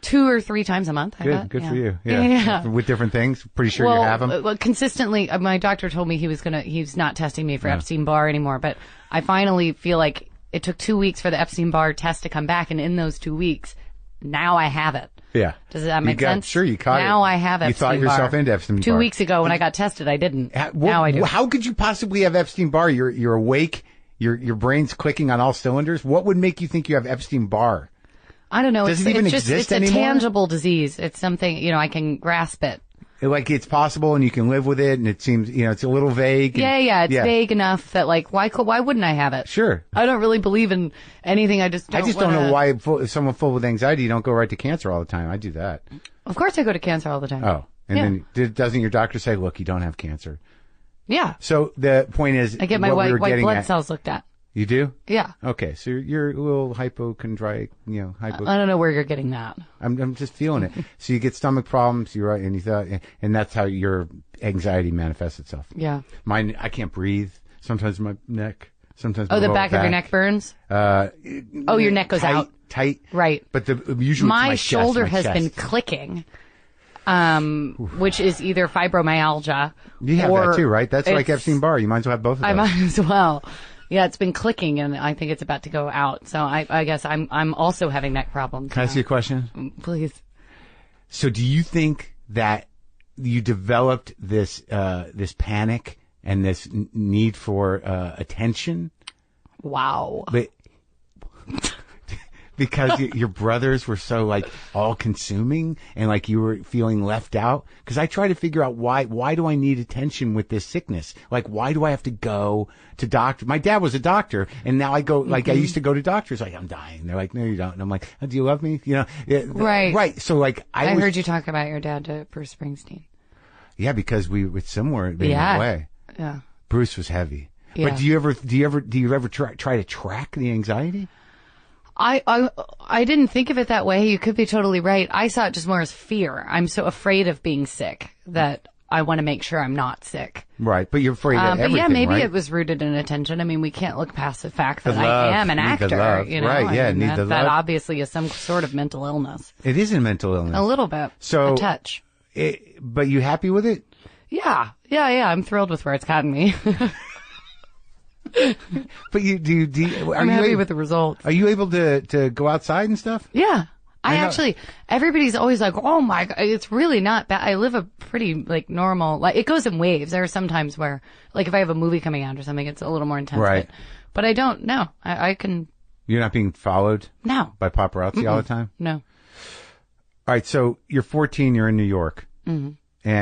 2 or 3 times a month. Good for you. Yeah. Yeah. With different things. Pretty sure you have them. Well, consistently, my doctor told me he's not testing me for Epstein-Barr anymore, but I finally feel like it took 2 weeks for the Epstein-Barr test to come back, and in those 2 weeks, now I have it. Yeah. Does that make sense? Sure, you caught it. Now I have You Epstein-Barr. thought yourself into Epstein-Barr. 2 weeks ago when I got tested, I didn't. Now I do. How could you possibly have Epstein-Barr? You're awake. Your brain's clicking on all cylinders. What would make you think you have Epstein-Barr? I don't know. Does it even exist it's anymore? a tangible disease. It's something, I can grasp it. Like it's possible and you can live with it, and it seems, it's a little vague. Yeah. It's vague enough that like, why wouldn't I have it? Sure. I don't really believe in anything. I just don't know why if someone full with anxiety, you don't go right to cancer all the time. I do that. Of course I go to cancer all the time. Oh. And then doesn't your doctor say, look, you don't have cancer? Yeah. So the point is, I get my white blood cells looked at. You do? Yeah. Okay. So you're a little hypochondriac, I don't know where you're getting that. I'm just feeling it. So you get stomach problems, you're right, and that's how your anxiety manifests itself. Yeah. Mine, I can't breathe. Sometimes my neck, sometimes the back of your neck burns? Your neck goes out. Tight. Right. But usually my it's shoulder my chest. has been clicking, which is either fibromyalgia You have or that too, right? That's like it's- Epstein-Barr. You might as well have both of those. I might as well. Yeah, it's been clicking, and I think it's about to go out. So I guess I'm also having neck problems. Can I ask you a question? Please. So do you think that you developed this panic and this need for attention? Wow. But because your brothers were so like all consuming and like you were feeling left out? Because I try to figure out why do I need attention with this sickness? Like, why do I have to go to doctor? My dad was a doctor, and now I go, like, I used to go to doctors, like, I'm dying. They're like, no, you don't. And I'm like, oh, do you love me? Right. Right. So like, I heard you talk about your dad to Bruce Springsteen. Yeah, because we were similar in that way. Yeah. Bruce was heavy. Yeah. But do you ever try to track the anxiety? I didn't think of it that way. You could be totally right. I saw it just more as fear. I'm so afraid of being sick that I want to make sure I'm not sick. Right, but you're afraid of everything, but yeah, maybe right? it was rooted in attention. I mean, we can't look past the fact that The love, I am an need the actor. love. Right, yeah, I mean, need the that love. obviously is some sort of mental illness. It is a mental illness. A little bit. So, a touch. But you happy with it? Yeah. I'm thrilled with where it's gotten me. But I'm happy with the results. Are you able to go outside and stuff? Yeah. I know. Actually, everybody's always like, oh my God, it's really not bad. I live a pretty like normal, like it goes in waves. There are some times where, like if I have a movie coming out or something, it's a little more intense. Right. But I don't know. I can. You're not being followed No. by paparazzi all the time? No. All right, so you're 14, you're in New York, and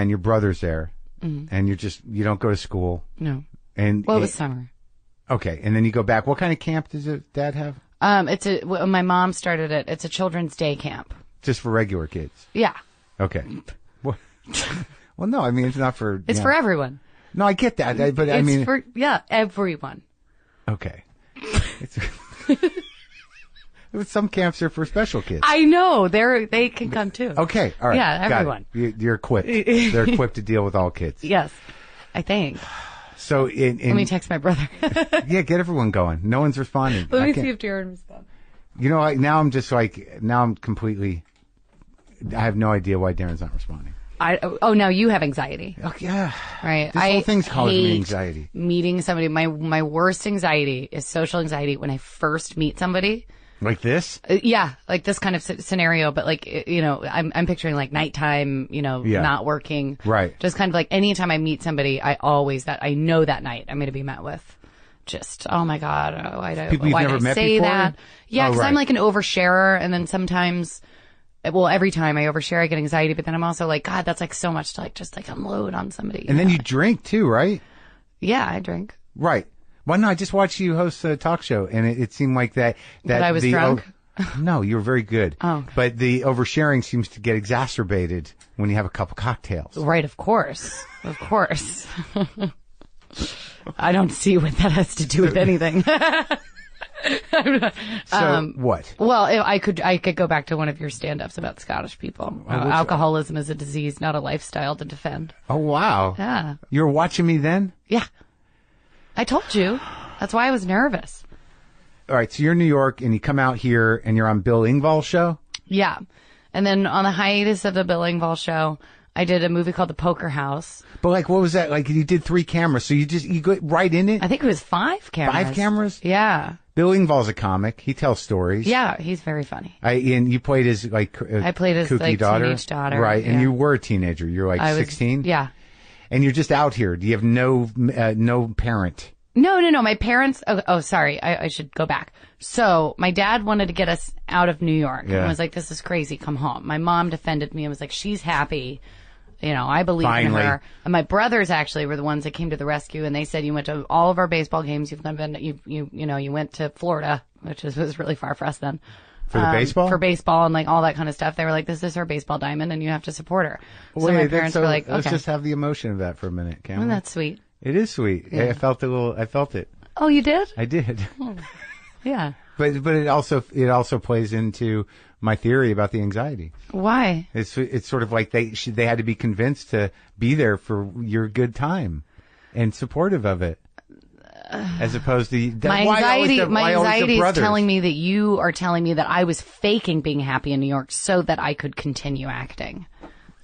your brother's there, and you don't go to school. No. And Well, it was summer. Okay, and then you go back. What kind of camp does your dad have? My mom started it. It's a children's day camp. Just for regular kids? Yeah. Okay. Well, no, I mean, it's not for... It's for everyone. No, I get that, but I It's mean... for, everyone. Okay. Some camps are for special kids. I know. They can come too. Okay, all right. Yeah, got everyone. it. You're equipped. They're equipped to deal with all kids. Yes. I think. So Let me text my brother. yeah, get everyone going. No one's responding. Let me see if Darren responds. You know, now I'm just like, I'm completely, I have no idea why Darren's not responding. No, you have anxiety. Oh, yeah. Right. This whole thing's causing me hate anxiety. Meeting somebody. My worst anxiety is social anxiety when I first meet somebody. Like this? Yeah, like this kind of scenario, but like, you know, I'm picturing like nighttime, you know, not working. Right. Just kind of like anytime I meet somebody, I know that night I'm going to be met with just, oh my God, why did I say that? Yeah, because I'm like an oversharer, and then sometimes, well, every time I overshare, I get anxiety, but then I'm also like, God, that's like so much to like just like unload on somebody. And then you drink too, right? Yeah, I drink. Right. Well, no, I just watched you host a talk show, and it seemed like that I was drunk? No, you were very good. Oh. Okay. But the oversharing seems to get exacerbated when you have a couple cocktails. Right, of course. Of course. I don't see what that has to do with anything. So what? Well, I could go back to one of your stand-ups about Scottish people. Alcoholism is a disease, not a lifestyle to defend. Oh, wow. Yeah. You were watching me then? Yeah. I told you. That's why I was nervous. All right, so you're in New York, and you come out here, and you're on Bill Engvall's show? Yeah. And then on the hiatus of the Bill Engvall show, I did a movie called The Poker House. But like, what was that? Like, you did 3 cameras, so you go right in it? I think it was 5 cameras. 5 cameras? Yeah. Bill Engvall's a comic. He tells stories. Yeah, he's very funny. And you played his like I played his kooky like daughter. Teenage daughter. Right, yeah. and you were a teenager. You're like 16? Yeah. And you're just out here. Do you have no parent? No. My parents, sorry. I should go back. So my dad wanted to get us out of New York and was like, this is crazy. Come home. My mom defended me and was like, she's happy. You know, I believe in her. And my brothers actually were the ones that came to the rescue, and they said, you went to all of our baseball games. You went to Florida, which was really far for us then. For the baseball? For baseball and like all that kind of stuff. They were like, this is her baseball diamond and you have to support her. So my parents were like, okay. Let's just have the emotion of that for a minute, can we? That's sweet. It is sweet. Yeah. I felt it. Oh, you did? I did. Oh, yeah. But it also plays into my theory about the anxiety. Why? It's sort of like they had to be convinced to be there for your good time and supportive of it, as opposed to my anxiety is telling me that you are telling me that I was faking being happy in New York so that I could continue acting.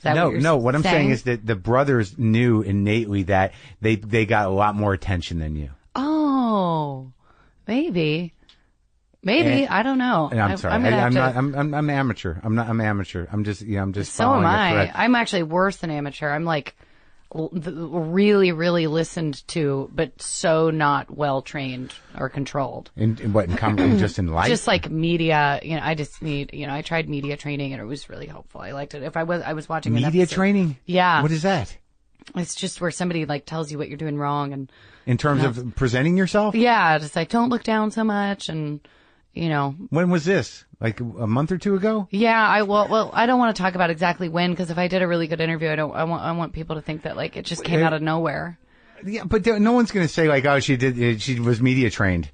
No. What I'm saying is that the brothers knew innately that they got a lot more attention than you. Oh, maybe. I don't know. And I'm sorry. I'm amateur. I'm amateur. I'm just So am I. I'm actually worse than amateur. I'm like really, really listened to, but so not well trained or controlled. In just in life? Just like media. You know, I just need. You know, I tried media training and it was really helpful. I liked it. If I was watching media training. Yeah. What is that? It's just where somebody like tells you what you're doing wrong, and in terms of presenting yourself. Yeah, just like don't look down so much, and you know. When was this? Like a month or 2 ago? Yeah, I don't want to talk about exactly when, because if I did a really good interview, I want people to think that like it just came out of nowhere. Yeah, but no one's going to say like, oh, she was media trained.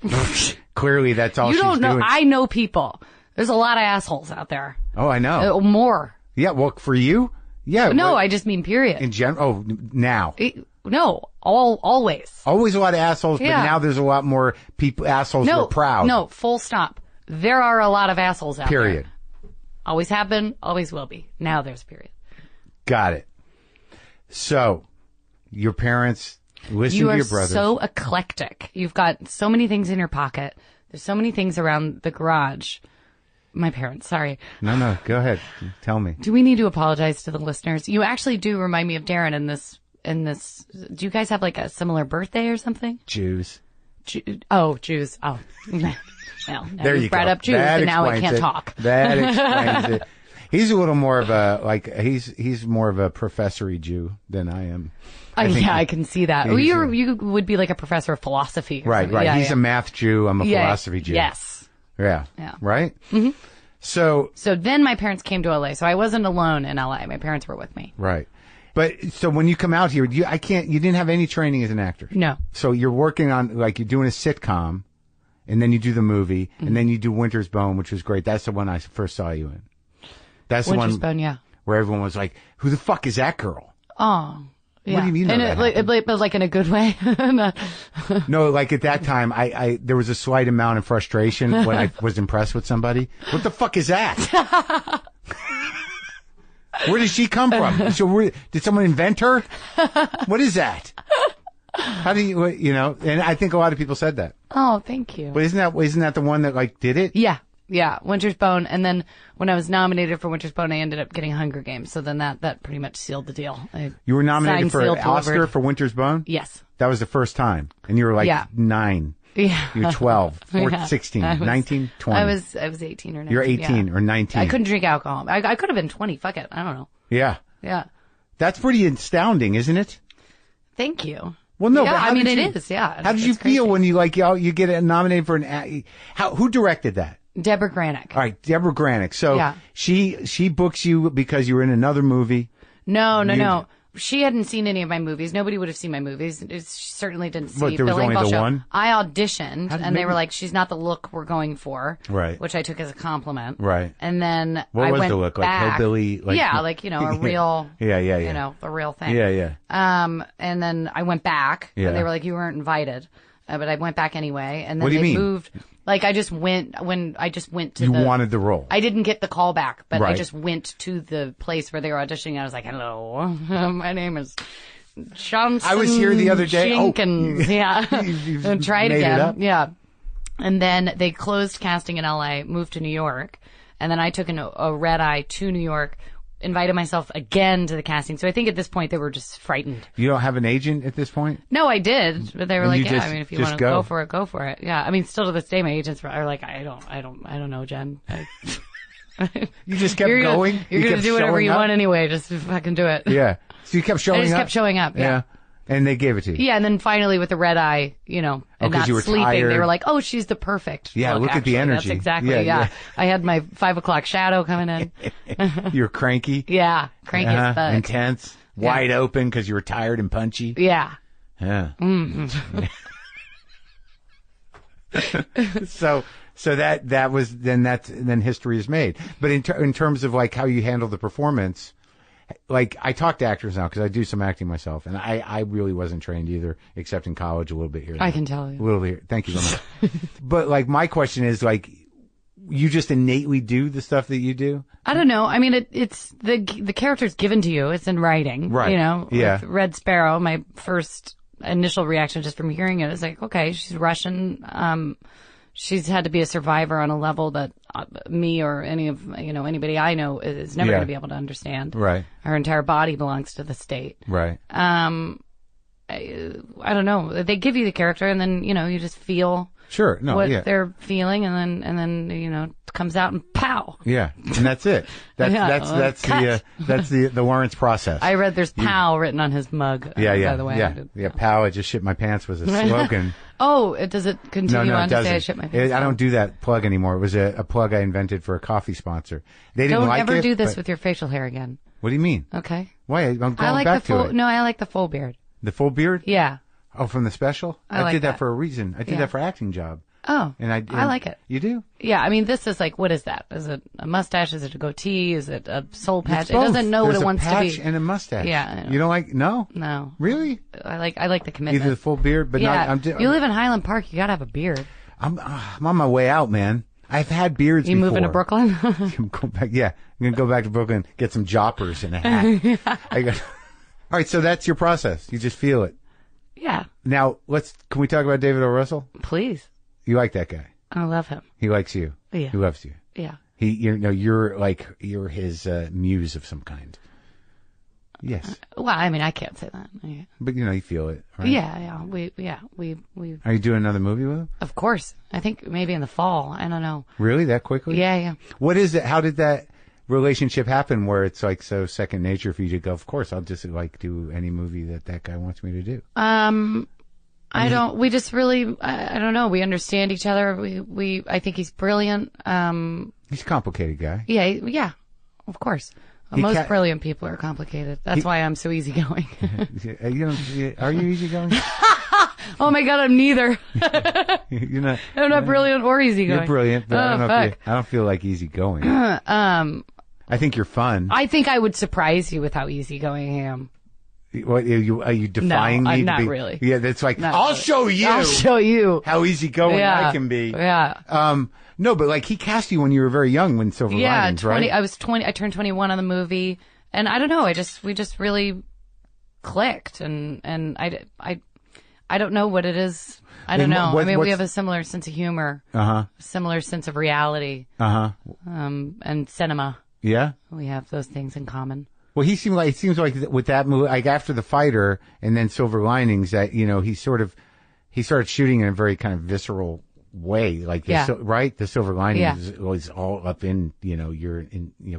Clearly, that's all she's doing. You don't know. I know people. There's a lot of assholes out there. Oh, I know. More. Yeah, well, for you? Yeah. No, I just mean period. In general? Oh, now. No, always. Always a lot of assholes, but now there's a lot more assholes who are proud. No, full stop. There are a lot of assholes out there. Period. Always have been, always will be. Now there's a period. Got it. So, your parents listen to your brothers. You are so eclectic. You've got so many things in your pocket. There's so many things around the garage. My parents, sorry. No, go ahead. Tell me. Do we need to apologize to the listeners? You actually do remind me of Darren in this. Do you guys have like a similar birthday or something? Jews. Jews. Oh. Well, there you brought go. up Jews, and now I can't talk. That explains it. He's a little more of he's more of a professory Jew than I am. I can see that. You would be like a professor of philosophy. Right. Yeah, he's a math Jew. I'm a philosophy Jew. Yes. Yeah. Right? Mm-hmm. So then my parents came to LA. So I wasn't alone in LA. My parents were with me. Right. But so when you come out here, you didn't have any training as an actor. No. So you're working on, like, you're doing a sitcom, and then you do the movie, and then you do Winter's Bone, which was great. That's the one I first saw you in. That's the one. Winter's Bone, yeah. Where everyone was like, who the fuck is that girl? Oh, Yeah. What do you mean? And but like in a good way. No, like at that time, I there was a slight amount of frustration when I was impressed with somebody. What the fuck is that? Where did she come from? So did someone invent her? What is that? How do you, and I think a lot of people said that. Oh, thank you. But isn't that the one that like did it? Yeah. Yeah. Winter's Bone. And then when I was nominated for Winter's Bone, I ended up getting Hunger Games. So then that pretty much sealed the deal. You were nominated for an Oscar delivered. for Winter's Bone? Yes. That was the first time. And you were like 9. Yeah. You were 12, 14, Yeah. 16, 19, 20. I was 18 or 19. You're 18 or 19. I couldn't drink alcohol. I could have been 20. Fuck it. I don't know. Yeah. Yeah. That's pretty astounding, isn't it? Thank you. Well, no, yeah, but it is. Yeah. How did you feel when you you get nominated for who directed that? Deborah Granick. All right, Deborah Granick. So she books you because you were in another movie. No. She hadn't seen any of my movies. Nobody would have seen my movies. She certainly didn't see But there was Billy only Ball the Show. one? I auditioned, and they were like, she's not the look we're going for. Right. Which I took as a compliment. Right. And then what I was went the look? Like back. hillbilly? Like, yeah, like, a real, yeah. the real thing. Yeah. And then I went back, Yeah. and they were like, you weren't invited. But I went back anyway, and then What do you they mean? moved. Like, I just went to You wanted the role. I didn't get the call back, but I Right. just went to the place where they were auditioning. And I was like, hello, my name is Johnson. I was here the other day. Jenkins. Yeah. And try it made it again. up. Yeah. And then they closed casting in LA, moved to New York. And then I took a red eye to New York, invited myself again to the casting. So I think at this point they were just frightened. You don't have an agent at this point? No, I did, but they were And like, you "Yeah, just- I mean, if you just want to go. go for it, go for it." Yeah, I mean, still to this day, my agents are like, "I don't know, Jen." You just kept You're going? You're You gonna kept do whatever showing you up? want anyway. Just fucking do it. Yeah. So you kept showing I up? just kept showing up. Yeah. And they gave it to you? Yeah, and then finally with the red eye, and 'cause not you were sleeping, tired. they were like, "Oh, she's the perfect." Yeah, look at the actually. energy. That's exactly. Yeah, Yeah, yeah. I had my 5 o'clock shadow coming in. You're cranky? Yeah, cranky as fuck. Intense? Wide open because you were tired and punchy? Yeah. Yeah. So that was then history is made. But in terms of like how you handle the performance, like I talk to actors now because I do some acting myself, and I really wasn't trained either, except in college a little bit here. I can tell you. A little bit. Thank you very much. But like my question is like, you just innately do the stuff that you do? I don't know. I mean, it's the character's given to you. It's in writing, Right. Yeah. With Red Sparrow, my first initial reaction just from hearing it is like, okay, she's Russian. She's had to be a survivor on a level that me or anybody I know is never going to be able to understand. Right. Her entire body belongs to the state. Right. I don't know. They give you the character, and then you just feel Sure. No. what Yeah. they're feeling, and then it comes out and pow. Yeah. And that's it. That's cut. that's the Lawrence process. I read there's POW written on his mug. Yeah. By the way. Yeah. Pow! I just shit my pants was a slogan. Oh, does it continue No, on it to doesn't. say I shit my pants? I don't do that plug anymore. It was a plug I invented for a coffee sponsor. They didn't Don't like ever it. do this but- with your facial hair again. What do you mean? Okay. Why? I'm going I like back the full. to it. No, I like the full beard. The full beard? Yeah. Oh, from the special? I like did that that. for a reason. I did Yeah. that for acting job. Oh. And I like it. You do? Yeah. I mean, this is like, what is that? Is it a mustache? Is it a goatee? Is it a soul patch? It's It both. doesn't know There's what it a wants to patch be. and a mustache. Yeah, I know. You don't like? No. No. Really? I like the commitment. Either the full beard, but yeah. not. You live in Highland Park. You gotta have a beard. I'm on my way out, man. I've had beards. You before. moving to Brooklyn? I'm going back. Yeah, I'm gonna go back to Brooklyn, get some joppers and a hat. All right, so that's your process. You just feel it. Yeah. Now can we talk about David O. Russell? Please. You like that guy? I love him. He likes you. Yeah. He loves you. Yeah. You're his muse of some kind. Yes, Well, I mean, I can't say that. Yeah. but you feel it, right? Yeah. We. Are you doing another movie with him? Of course. I think maybe in the fall. I don't know. Really, that quickly? Yeah. What is it? How did that relationship happen? Where it's like so second nature for you to go? Of course, I'll just like do any movie that guy wants me to do. I don't. We just really. I don't know. We understand each other. I think he's brilliant. He's a complicated guy. Yeah. Of course. Most brilliant people are complicated. That's why I'm so easygoing. Are you easygoing? Oh my God, I'm neither. You're not. I'm not brilliant or easygoing. You're brilliant, but I don't feel like easygoing. I think you're fun. I think I would surprise you with how easygoing I am. What are you defying No, me? not to be, really. Yeah, that's like Not I'll really. show you. I'll show you how easygoing I can be. Yeah. No, but like he cast you when you were very young when Silver Linings, 20. right? I was 20. I turned 21 on the movie, and I don't know. We just really clicked, and I don't know what it is. I don't know. We have a similar sense of humor, similar sense of reality, and cinema. Yeah, we have those things in common. Well, it seems like with that movie, like after The Fighter and then Silver Linings, that he started shooting in a very kind of visceral way, like right. The Silver Linings was all up in your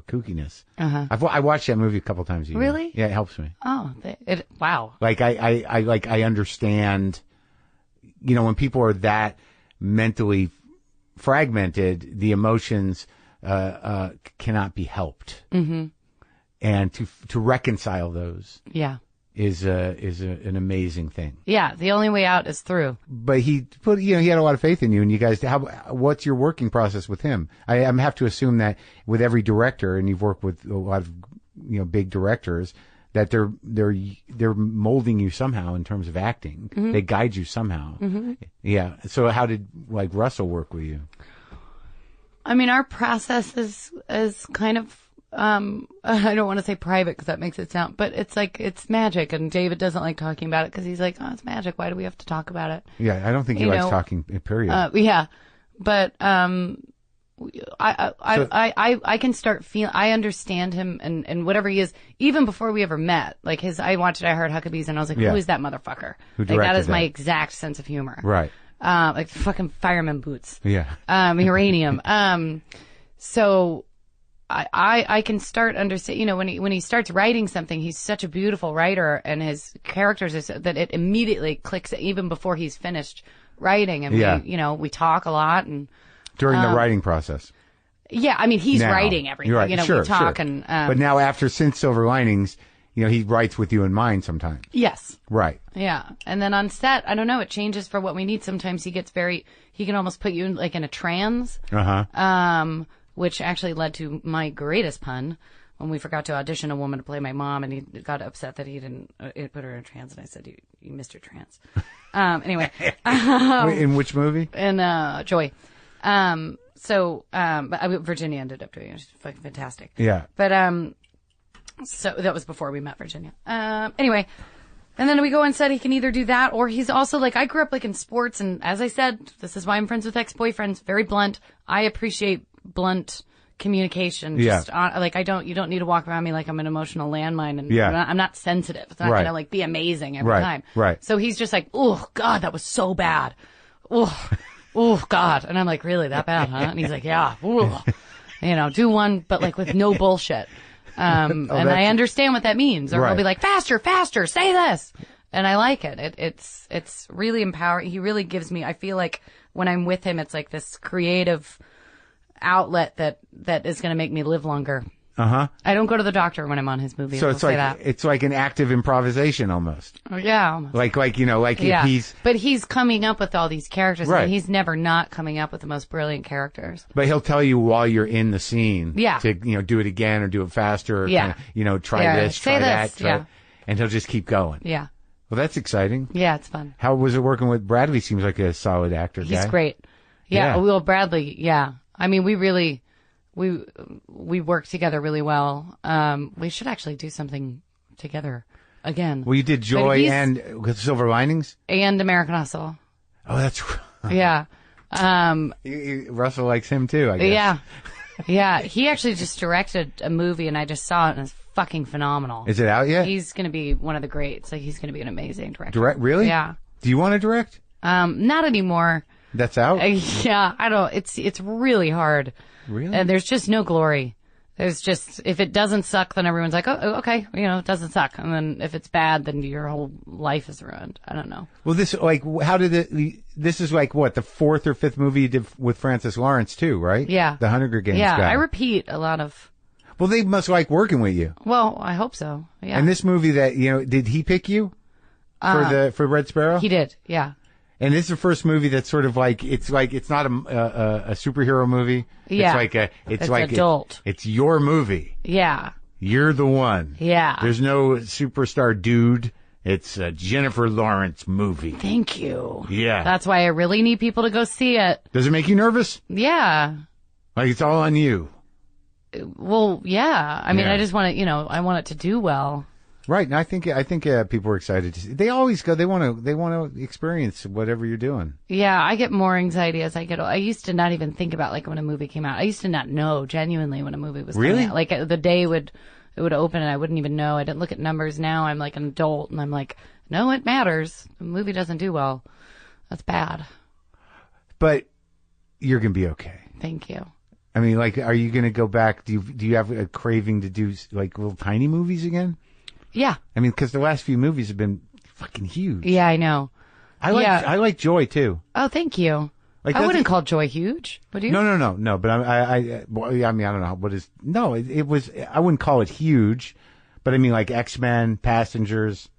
kookiness. I watched that movie a couple times a year. Really? Yeah, it helps me. Oh, wow. Like I understand. When people are that mentally fragmented, the emotions cannot be helped. Mm-hmm. And to reconcile those, is an amazing thing. Yeah, the only way out is through. But he had a lot of faith in you, and you guys. What's your working process with him? I have to assume that with every director, and you've worked with a lot of big directors, that they're molding you somehow in terms of acting. Mm-hmm. They guide you somehow. Mm-hmm. Yeah. So how did Russell work with you? I mean, our process is kind of. I don't want to say private because that makes it sound, but it's like, it's magic, and David doesn't like talking about it because he's like, oh, it's magic. Why do we have to talk about it? Yeah, I don't think he likes talking, period. But, I can start feeling, I understand him and whatever he is, even before we ever met. Like I watched I Heart Huckabees, and I was like, who is that motherfucker? Who directed that is that? my exact sense of humor. Right. Like fucking fireman boots. Yeah. Uranium. So, I can start understand, when he starts writing something, he's such a beautiful writer, and his characters are that it immediately clicks even before he's finished writing. And we talk a lot and during the writing process. Yeah. I mean, he's now, writing everything, right. Sure, we talk sure. and, but now since Silver Linings, he writes with you in mind sometimes. Yes. Right. Yeah. And then on set, I don't know, it changes for what we need. Sometimes he can almost put you in a trance. Which actually led to my greatest pun when we forgot to audition a woman to play my mom, and he got upset that he didn't put her in a trance, and I said, you missed your trance. Anyway. In which movie? In Joy. Virginia ended up doing it. It was fucking fantastic. Yeah. But, so that was before we met Virginia. Anyway. And then we go and said he can either do that, or he's also I grew up in sports, and as I said, this is why I'm friends with ex-boyfriends, very blunt. I appreciate blunt communication. Just you don't need to walk around me like I'm an emotional landmine, and I'm not sensitive. It's not gonna be amazing every time. Right. So he's just like, oh God, that was so bad. Oh God. And I'm like, really, that bad, huh? And he's like, yeah. Do one, but with no bullshit. And I understand what that means. Or he'll be like, faster, say this. And I like it. It's really empowering. He really gives me, I feel like when I'm with him, it's like this creative outlet that is going to make me live longer. I don't go to the doctor when I'm on his movie. So it's like an active improvisation almost. Yeah, almost. If he's. But he's coming up with all these characters. Right. And he's never not coming up with the most brilliant characters. But he'll tell you while you're in the scene. Yeah. To do it again or do it faster. Or try this, try that. And he'll just keep going. Yeah. Well, that's exciting. Yeah, it's fun. How was it working with Bradley? Seems like a solid actor. He's great. Yeah. Well, Bradley. Yeah. I mean, we really. We work together really well. We should actually do something together again. Well, you did Joy and with Silver Linings? And American Hustle. Oh, that's right. Yeah. Russell likes him too, I guess. Yeah. Yeah. He actually just directed a movie, and I just saw it, and it's fucking phenomenal. Is it out yet? He's going to be one of the greats. He's going to be an amazing director. Direct? Really? Yeah. Do you want to direct? Not anymore. That's out? Yeah. I don't. It's really hard. Really? And there's just no glory. There's just, if it doesn't suck, then everyone's like, oh, okay, it doesn't suck. And then if it's bad, then your whole life is ruined. I don't know. Well, this is what, the fourth or fifth movie you did with Francis Lawrence too, right? Yeah. The Hunger Games guy. Yeah, I repeat a lot of. Well, they must like working with you. Well, I hope so. Yeah. And this movie that, did he pick you for Red Sparrow? He did, yeah. And this is the first movie that's sort of it's not a superhero movie. Yeah. It's adult. It's your movie. Yeah. You're the one. Yeah. There's no superstar dude. It's a Jennifer Lawrence movie. Thank you. Yeah. That's why I really need people to go see it. Does it make you nervous? Yeah. Like it's all on you. Well, yeah. I mean, Yeah. I just want to, I want it to do well. Right. And I think people are excited to see. They always go. They want to experience whatever you're doing. Yeah, I get more anxiety as I get older. I used to not even think about like when a movie came out. I used to not know genuinely when a movie was coming out. Like the day it would open and I wouldn't even know. I didn't look at numbers. Now I'm like an adult and I'm like, no, it matters. The movie doesn't do well. That's bad. But you're gonna be okay. Thank you. I mean, like, are you gonna go back? Do you have a craving to do like little tiny movies again? Yeah. I mean, because the last few movies have been fucking huge. Yeah, I know. I like Joy too. Oh, thank you. Like, I wouldn't call Joy huge. Would you? No. But I mean, I don't know what is. No, it was. I wouldn't call it huge, but I mean, like X-Men, Passengers.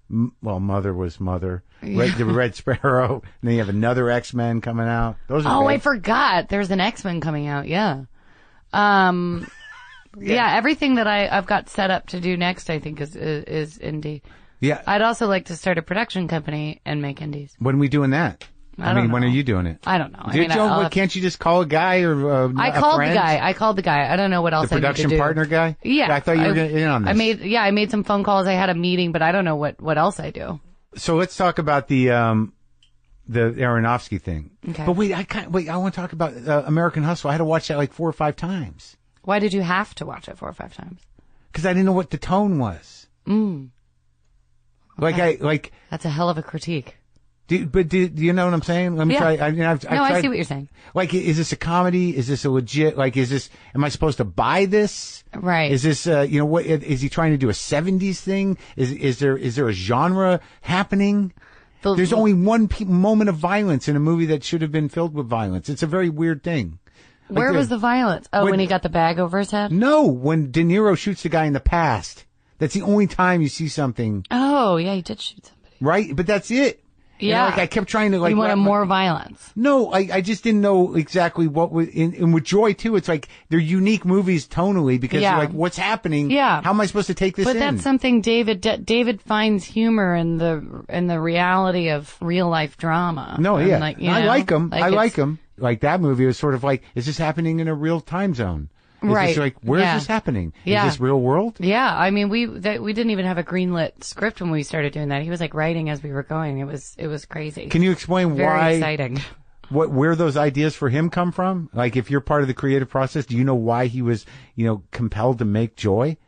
Mother was Mother. The Red Sparrow. And then you have another X-Men coming out. Those are. Oh, great. I forgot. There's an X-Men coming out. Yeah. Yeah, everything that I've got set up to do next, I think, is indie. Yeah. I'd also like to start a production company and make indies. When are we doing that? I don't know. When are you doing it? I don't know. Can't you just call a guy or I called the guy. I don't know what else the I need to production do. partner guy? Yeah. I thought you were in on this. I made some phone calls. I had a meeting, but I don't know what else I do. So let's talk about the Aronofsky thing. Okay. But I want to talk about American Hustle. I had to watch that like 4 or 5 times. Why did you have to watch it 4 or 5 times? Because I didn't know what the tone was. Okay. That's a hell of a critique. Do you know what I'm saying? Let me try. I see what you're saying. Like, is this a comedy? Is this a legit? Like, am I supposed to buy this? Right. Is this what is he trying to do? A 70s thing? Is there a genre happening? There's only one moment of violence in a movie that should have been filled with violence. It's a very weird thing. Where was the violence? Oh, when he got the bag over his head? No, when De Niro shoots the guy in the past. That's the only time you see something. Oh, yeah, he did shoot somebody. Right? But that's it. Yeah. I kept trying to You wanted more violence. No, I just didn't know exactly what was and with Joy too. It's like they're unique movies tonally because you're like, what's happening? Yeah. How am I supposed to take this in? But that's something David finds humor in the reality of real life drama. No, yeah. I like him. Like I like him. Like that movie was sort of like, is this happening in a real time zone? Is right. This like, where's this happening? Yeah. Is this real world? Yeah. I mean, we didn't even have a greenlit script when we started doing that. He was like writing as we were going. It was crazy. Can you explain Very exciting. Where those ideas for him come from? Like, if you're part of the creative process, do you know why he was, compelled to make Joy?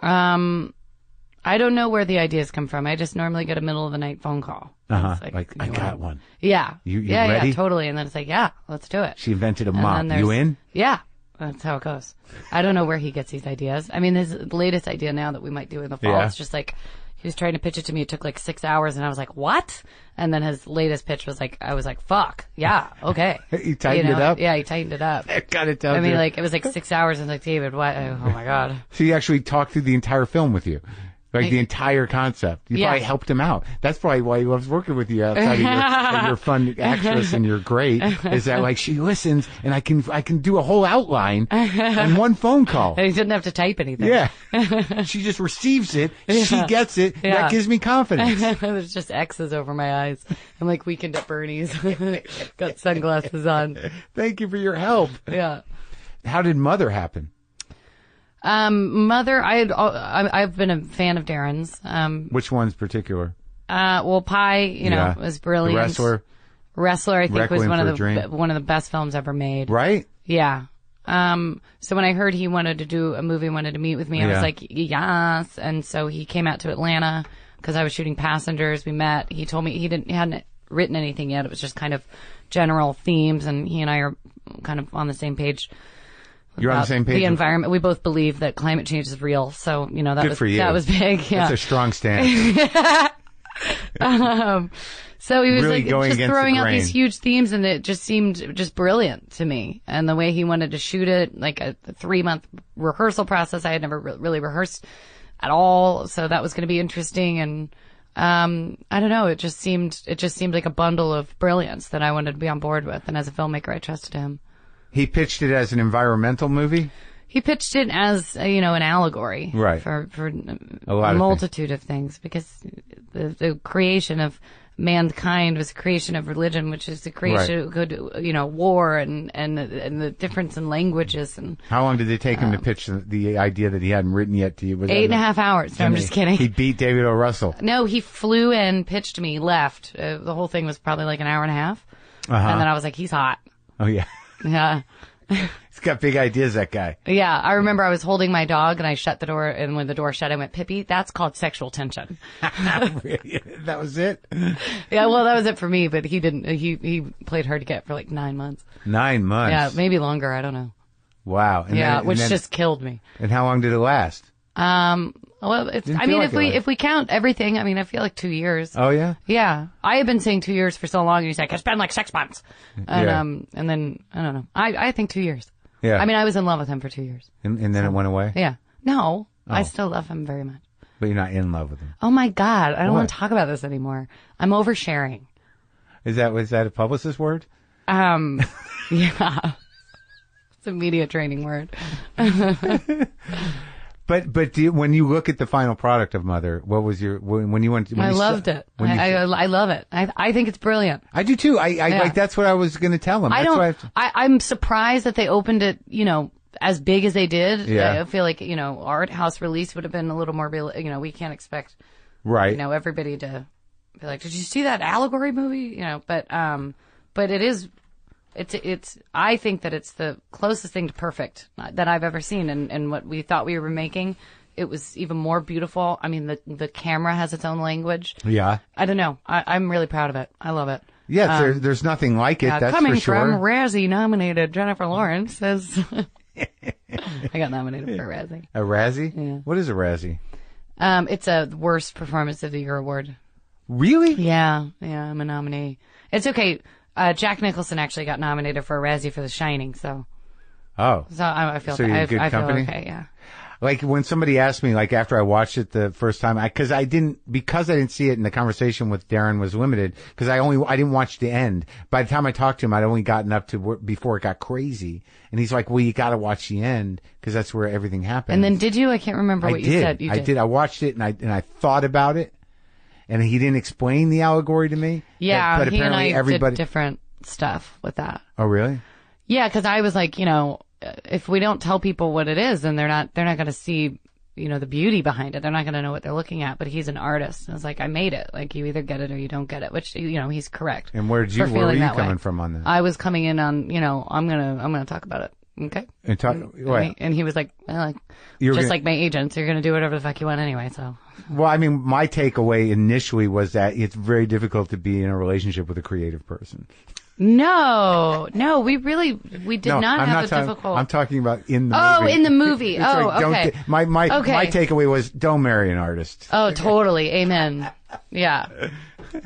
I don't know where the ideas come from. I just normally get a middle of the night phone call. Like I got one. Yeah. You ready? Yeah, totally. And then it's like, yeah, let's do it. She invented a mop. You in? Yeah. That's how it goes. I don't know where he gets these ideas. I mean, his latest idea now that we might do in the fall, it's just like, he was trying to pitch it to me. It took like 6 hours and I was like, what? And then his latest pitch was like, I was like, fuck. Yeah. Okay. He tightened it up? Yeah, he tightened it up. Got it done. I mean, like, it was like 6 hours and like, David, what? Oh my God. So he actually talked through the entire film with you. Like the entire concept. You probably helped him out. That's probably why he loves working with you outside of your fun actress and you're great. Is that like she listens and I can do a whole outline in one phone call. And he didn't have to type anything. Yeah. She just receives it. She gets it. Yeah. That gives me confidence. There's just X's over my eyes. I'm like Weekend at Bernie's. Got sunglasses on. Thank you for your help. Yeah. How did Mother happen? Mother, I've been a fan of Darren's. Which one's particular? Pi, was brilliant. The Wrestler, I think, Requiem was one of the best films ever made. Right? Yeah. So when I heard he wanted to do a movie, wanted to meet with me, I was like, yes. And so he came out to Atlanta because I was shooting Passengers. We met. He told me he hadn't written anything yet. It was just kind of general themes, and he and I are kind of on the same page. You're on the same page. The environment. We both believe that climate change is real. So, that was big. Yeah. That's a strong stance. So he was really just throwing out these huge themes, and it just seemed just brilliant to me. And the way he wanted to shoot it, like a 3-month rehearsal process. I had never really rehearsed at all. So that was going to be interesting. And, I don't know. It just seemed like a bundle of brilliance that I wanted to be on board with. And as a filmmaker, I trusted him. He pitched it as an environmental movie? He pitched it as, an allegory. Right. For a multitude of things. Because the creation of mankind was a creation of religion, which is the creation of good, war and the difference in languages. And how long did it take him to pitch the idea that he hadn't written yet to you? 8.5 hours. No, I'm just kidding. He beat David O. Russell. No, he flew in, pitched me, left. The whole thing was probably like an hour and a half. Uh-huh. And then I was like, he's hot. Oh, yeah. Yeah. He's got big ideas, that guy. Yeah. I remember I was holding my dog and I shut the door, and when the door shut, I went, Pippi, that's called sexual tension. That was it? Yeah, well, that was it for me, but he didn't. He played hard to get for like 9 months. 9 months? Yeah, maybe longer. I don't know. Wow. Which just killed me. And how long did it last? Well, if we count everything, I feel like 2 years. Oh, yeah? Yeah. I have been saying 2 years for so long, and he's like, it's been like 6 months. And, and then, I don't know. I think 2 years. Yeah. I was in love with him for 2 years. And then it went away? Yeah. No. Oh. I still love him very much. But you're not in love with him? Oh my God. I don't want to talk about this anymore. I'm oversharing. Was that a publicist word? Yeah. It's a media training word. But when you look at the final product of Mother, what was when you went to... I loved it. I love it. I think it's brilliant. I do too. Like, that's what I was going to tell him. I'm surprised that they opened it, as big as they did. Yeah. I feel like, art house release would have been a little more real. We can't expect, right. Everybody to be like, did you see that allegory movie? But it is, I think that it's the closest thing to perfect that I've ever seen. And what we thought we were making, it was even more beautiful. The camera has its own language. Yeah. I don't know. I'm really proud of it. I love it. Yes, there's nothing like it. That's coming for sure. From Razzie nominated Jennifer Lawrence says, I got nominated for a Razzie. A Razzie? Yeah. What is a Razzie? It's a worst performance of the year award. Really? Yeah, I'm a nominee. It's okay. Jack Nicholson actually got nominated for a Razzie for The Shining, so. Oh. So I feel so you're in good company? Feel okay, yeah. Like when somebody asked me, like after I watched it the first time, because I didn't see it, and the conversation with Darren was limited, because I didn't watch the end. By the time I talked to him, I'd only gotten up to before it got crazy. And he's like, well, you got to watch the end, because that's where everything happens. And then did you? I can't remember what you said. I did. I watched it and I thought about it, and he didn't explain the allegory to me. Yeah. But apparently he and I did different stuff with that. Oh, really? Yeah. Cause I was like, if we don't tell people what it is, then they're not going to see, the beauty behind it. They're not going to know what they're looking at. But he's an artist. And it's like, I made it. Like, you either get it or you don't get it, which, he's correct. And where were you coming from on that? I was coming in on, I'm going to talk about it. Okay. And he was like, like my agents, you're going to do whatever the fuck you want anyway. So. Well, my takeaway initially was that it's very difficult to be in a relationship with a creative person. No, we did not have a difficult. I'm talking about in the movie. Oh, in the movie. Okay. My takeaway was don't marry an artist. Oh, totally. Amen. Yeah.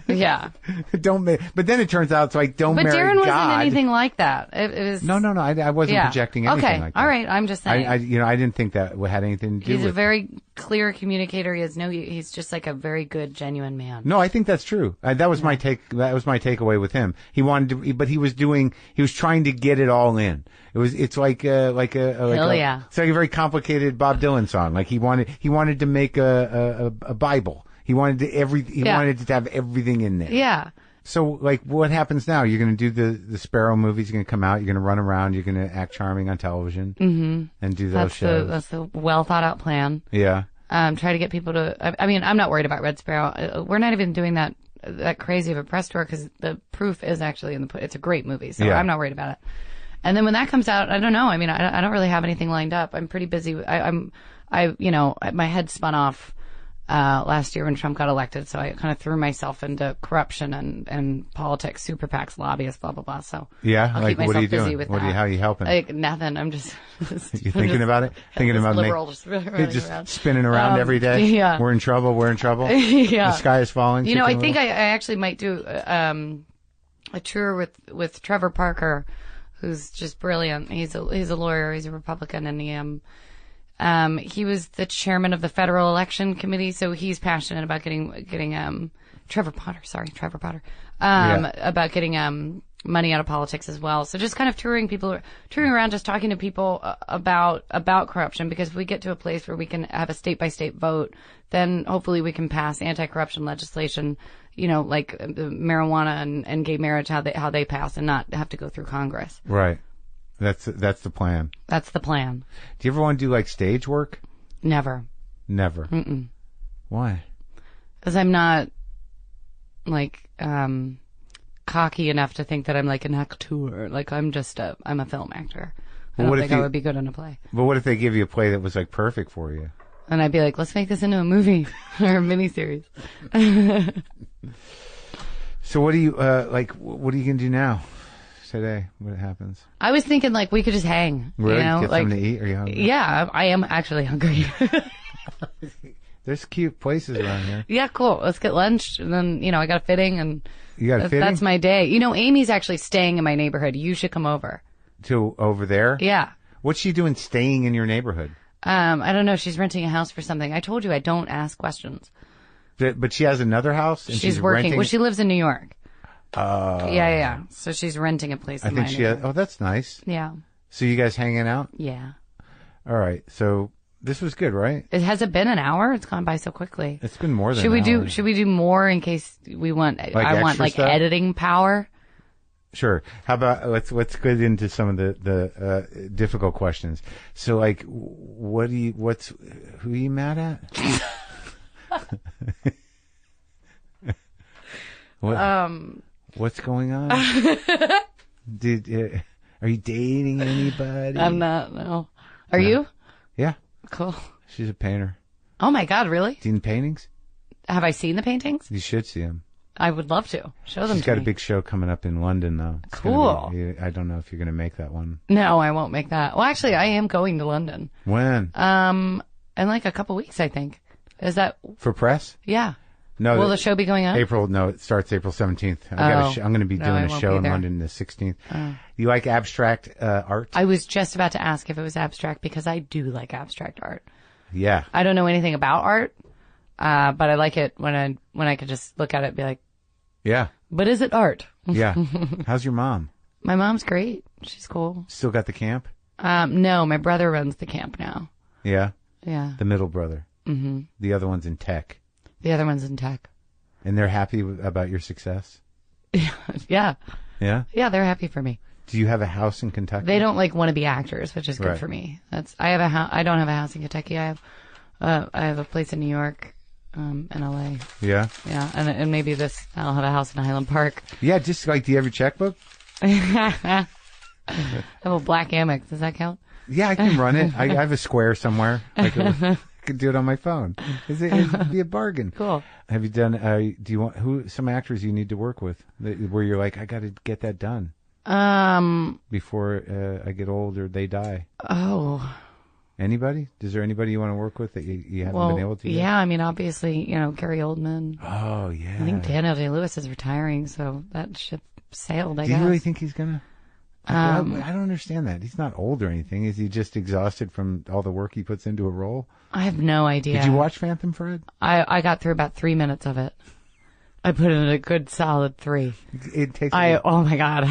Yeah. But then it turns out it's like don't marry God. But Darren wasn't anything like that. It was. No. I wasn't projecting anything like that. All right. I'm just saying. I didn't think that had anything to do with it. He's a very clear communicator. He's just like a very good, genuine man. No, I think that's true. That was my takeaway with him. He wanted to, but he was trying to get it all in. It's like a it's like a very complicated Bob Dylan song. Like he wanted to make a Bible. He wanted to have everything in there. Yeah. So, like, what happens now? You're going to do the Sparrow movies. You're going to come out. You're going to run around. You're going to act charming on television. Mm-hmm. And do those shows. That's the well thought out plan. Yeah. Try to get people to. I'm not worried about Red Sparrow. We're not even doing that crazy of a press tour because the proof is actually it's a great movie. So I'm not worried about it. And then when that comes out, I don't know. I don't really have anything lined up. I'm pretty busy. My head spun off. Last year when Trump got elected, so I kind of threw myself into corruption and politics, super PACs, lobbyists, blah blah blah. So I'll keep myself what are you busy doing? with How are you helping? Like nothing. I'm just. You thinking about it? Thinking about liberal, just spinning around every day. Yeah, we're in trouble. Yeah, the sky is falling. I think I actually might do a tour with Trevor Parker, who's just brilliant. He's a lawyer. He's a Republican, and he was the chairman of the Federal Election Committee, so he's passionate about getting Trevor Potter, about getting money out of politics as well. So just kind of touring around, just talking to people about corruption, because if we get to a place where we can have a state by state vote, then hopefully we can pass anti-corruption legislation, like marijuana and gay marriage, how they pass, and not have to go through Congress. Right. That's the plan. That's the plan. Do you ever want to do like stage work? Never. Never. Mm-mm. Why? Because I'm not like cocky enough to think that I'm like an actor. Like I'm a film actor. I don't think I would be good in a play. But what if they give you a play that was like perfect for you? And I'd be like, let's make this into a movie or a miniseries. So what do you what are you gonna do now? Today, what happens? I was thinking like we could just hang. Really? Get like, something to eat? Are you hungry? Yeah, I am actually hungry. There's cute places around here. Yeah, cool. Let's get lunch, and then I got a fitting, and you got a fitting? That's my day. Amy's actually staying in my neighborhood. You should come over. To over there? Yeah. What's she doing staying in your neighborhood? I don't know. She's renting a house for something. I told you I don't ask questions. But she has another house, and she's working. renting. Well, she lives in New York. Yeah. So she's renting a place. I think she has. Oh, that's nice. Yeah. So you guys hanging out? Yeah. All right. So this was good, right? Has it been an hour? It's gone by so quickly. It's been more than. Should we do more in case we want? I want like stuff? editing power. Sure. How about let's get into some of the difficult questions. So like, who are you mad at? What's going on? Are you dating anybody? I'm not. No. Are you? Yeah. Cool. She's a painter. Oh my God! Really? Seen paintings? Have I seen the paintings? You should see them. I would love to show them. She's got a big show coming up in London, though. Cool. I don't know if you're going to make that one. No, I won't make that. Well, actually, I am going to London. When? In like a couple weeks, I think. Is that for press? Yeah. No. Will the show be going on? April? No, it starts April 17th. I'm going to be doing a show in London the 16th. You like abstract art? I was just about to ask if it was abstract, because I do like abstract art. Yeah. I don't know anything about art, but I like it when I could just look at it and be like, yeah. But is it art? Yeah. How's your mom? My mom's great. She's cool. Still got the camp? No, my brother runs the camp now. Yeah? Yeah. The middle brother? Mm-hmm. The other one's in tech? The other one's in tech. And they're happy about your success? Yeah. Yeah? Yeah, they're happy for me. Do you have a house in Kentucky? They don't want to be actors, which is good for me. I don't have a house in Kentucky. I have a place in New York. In LA. Yeah? Yeah. And maybe I'll have a house in Highland Park. Yeah, just like, do you have your checkbook? I have a black Amex. Does that count? Yeah, I can run it. I have a square somewhere. I could do it on my phone. It'd be a bargain. Cool. Have you done, do you want, some actors you need to work with where you're like, I got to get that done? Before I get old or they die. Oh. Anybody? Is there anybody you want to work with that you haven't been able to yet? Yeah, I mean, obviously, Gary Oldman. Oh, yeah. I think Daniel Day-Lewis is retiring, so that ship sailed, I guess. Do you really think he's going to? I don't understand that. He's not old or anything. Is he just exhausted from all the work he puts into a role? I have no idea. Did you watch Phantom Thread? I got through about 3 minutes of it. I put in a good solid 3. It takes oh my God.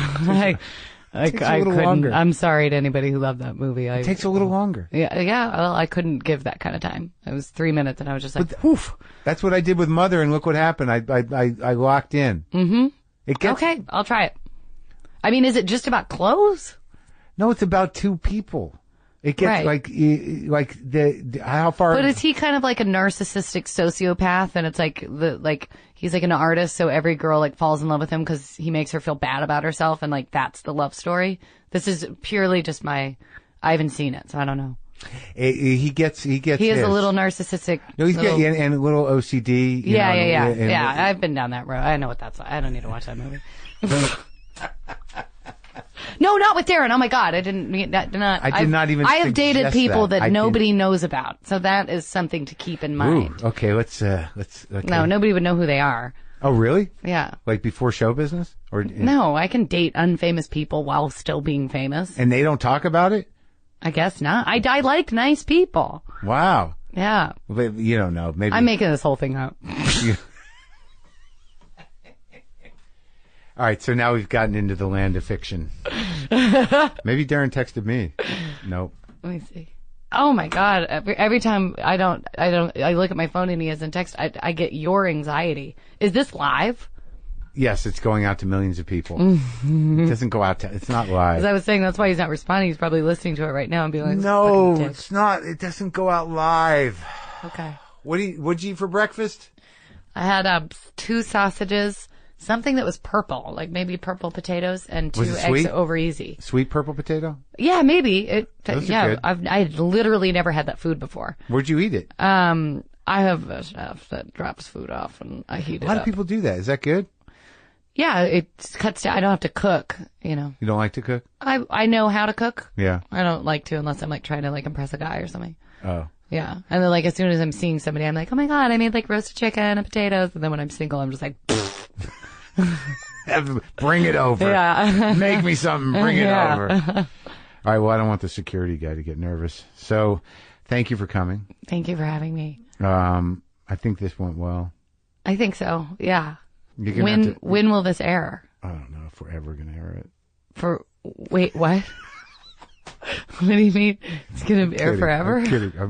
I couldn't. Longer. I'm sorry to anybody who loved that movie. It takes a little longer. Yeah. Well, I couldn't give that kind of time. It was 3 minutes, and I was just like, "Oof." That's what I did with Mother, and look what happened. I locked in. Mm-hmm. Okay, I'll try it. I mean, is it just about clothes? No, it's about two people. It gets how far? But is he kind of like a narcissistic sociopath? And it's like he's like an artist, so every girl like falls in love with him because he makes her feel bad about herself, and like that's the love story. This is purely just I haven't seen it, so I don't know. He gets. He is a little narcissistic. No, he's and a little OCD. Yeah. I've been down that road. I know what that's like. I don't need to watch that movie. No, not with Darren. Oh my God, I didn't mean that. I did not even. I have dated people that nobody knows about, so that is something to keep in mind. Ooh, okay, let's. Okay. No, nobody would know who they are. Oh, really? Yeah. Like before show business, or no? I can date unfamous people while still being famous, and they don't talk about it. I guess not. I like nice people. Wow. Yeah. But you don't know. Maybe I'm making this whole thing up. All right, so now we've gotten into the land of fiction. Maybe Darren texted me. Nope. Let me see. Oh my God! Every time I look at my phone and he hasn't texted, I get your anxiety. Is this live? Yes, it's going out to millions of people. It doesn't go out to. It's not live. As I was saying, that's why he's not responding. He's probably listening to it right now and being like, "No, it's not. It doesn't go out live." Okay. What'd you eat for breakfast? I had 2 sausages, something that was purple, like maybe purple potatoes, and 2 eggs over easy. Sweet purple potato? Yeah, maybe. Those are good. I literally never had that food before. Where'd you eat it? I have a chef that drops food off and I heat it up. A lot of people do that. Is that good? Yeah, it cuts down. I don't have to cook, You don't like to cook? I know how to cook. Yeah. I don't like to unless I'm like trying to like impress a guy or something. Oh. Yeah. And then like as soon as I'm seeing somebody, I'm like, oh my God, I made like roasted chicken and potatoes. And then when I'm single, I'm just like, bring it over. Yeah. Make me something. Bring it over. All right. Well, I don't want the security guy to get nervous. So thank you for coming. Thank you for having me. I think this went well. I think so. Yeah. When will this air? I don't know if we're ever going to air it. Wait, what? What do you mean? It's going to air forever? I'm kidding. I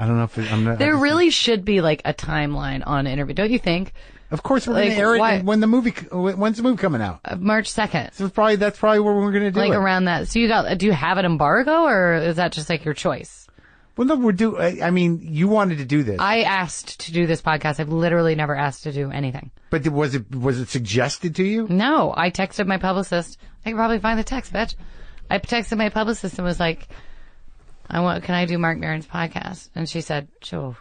don't know if I'm not. There really should be like a timeline on an interview, don't you think? Of course, we're going to air it when's the movie coming out? March 2nd. So that's probably where we're going to do it. Like around that. So do you have an embargo or is that just like your choice? Well, no, I mean, you wanted to do this. I asked to do this podcast. I've literally never asked to do anything. But was it suggested to you? No, I texted my publicist. I can probably find the text, bitch. I texted my publicist and was like, can I do Marc Maron's podcast? And she said, sure.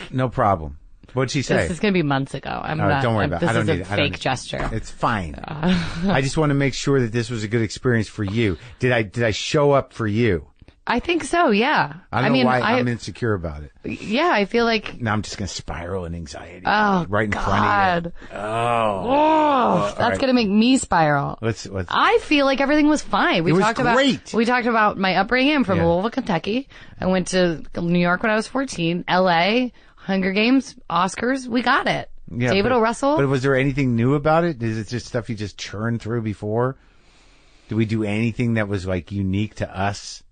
No problem. What'd she say? This is going to be months ago. Don't worry about it. This is a fake gesture. It's fine. I just want to make sure that this was a good experience for you. Did I show up for you? I think so, yeah. I don't know why I'm insecure about it. Yeah, I feel like... Now I'm just going to spiral in anxiety. Oh, right in God. front of you. Oh. That's going to make me spiral. Let's. I feel like everything was fine. It was great. We talked about my upbringing. I'm from Louisville, Kentucky. I went to New York when I was 14. L.A., Hunger Games, Oscars. We got it. Yeah, David O. Russell. But was there anything new about it? Is it just stuff you just churned through before? Did we do anything that was like unique to us?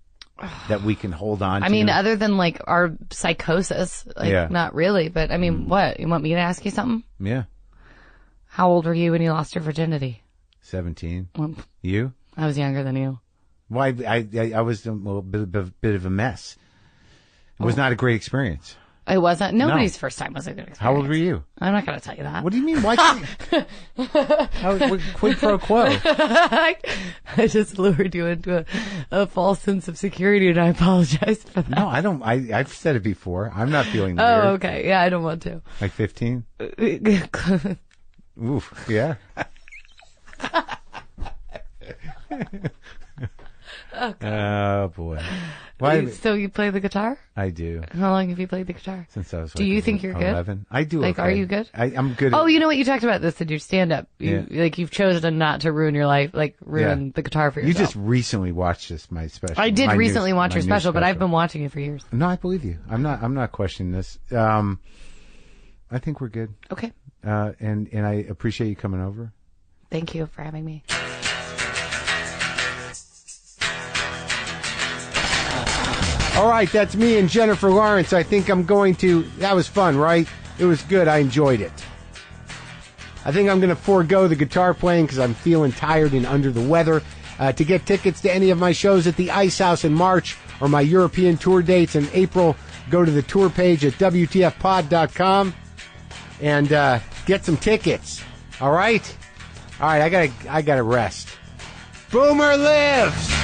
That we can hold on to? I mean, other than like our psychosis, not really, but I mean, what? You want me to ask you something? Yeah. How old were you when you lost your virginity? 17. Well, you? I was younger than you. Well, I was a bit of a mess. It was not a great experience. It wasn't. Nobody's first time was a good experience. How old were you? I'm not going to tell you that. What do you mean? Why can't you? Quid pro quo. I just lured you into a false sense of security, and I apologize for that. No, I don't. I've said it before. I'm not feeling weird. Oh, okay. Yeah, I don't want to. Like 15? Oof. Yeah. Oh, boy. Why? So you play the guitar? I do. How long have you played the guitar? Since I was Do you think you're 11? good? I do. Like, okay. are you good? I'm good. Oh, you know what? You talked about this in your stand-up. You've chosen not to ruin your life, ruin the guitar for yourself. You just recently watched my special. I did recently watch your special, but I've been watching it for years. No, I believe you. I'm not questioning this. I think we're good. Okay. And I appreciate you coming over. Thank you for having me. All right, that's me and Jennifer Lawrence. I think I'm going to... That was fun, right? It was good. I enjoyed it. I think I'm going to forego the guitar playing because I'm feeling tired and under the weather. To get tickets to any of my shows at the Ice House in March or my European tour dates in April, go to the tour page at WTFpod.com and get some tickets. All right? All right, I gotta rest. Boomer lives!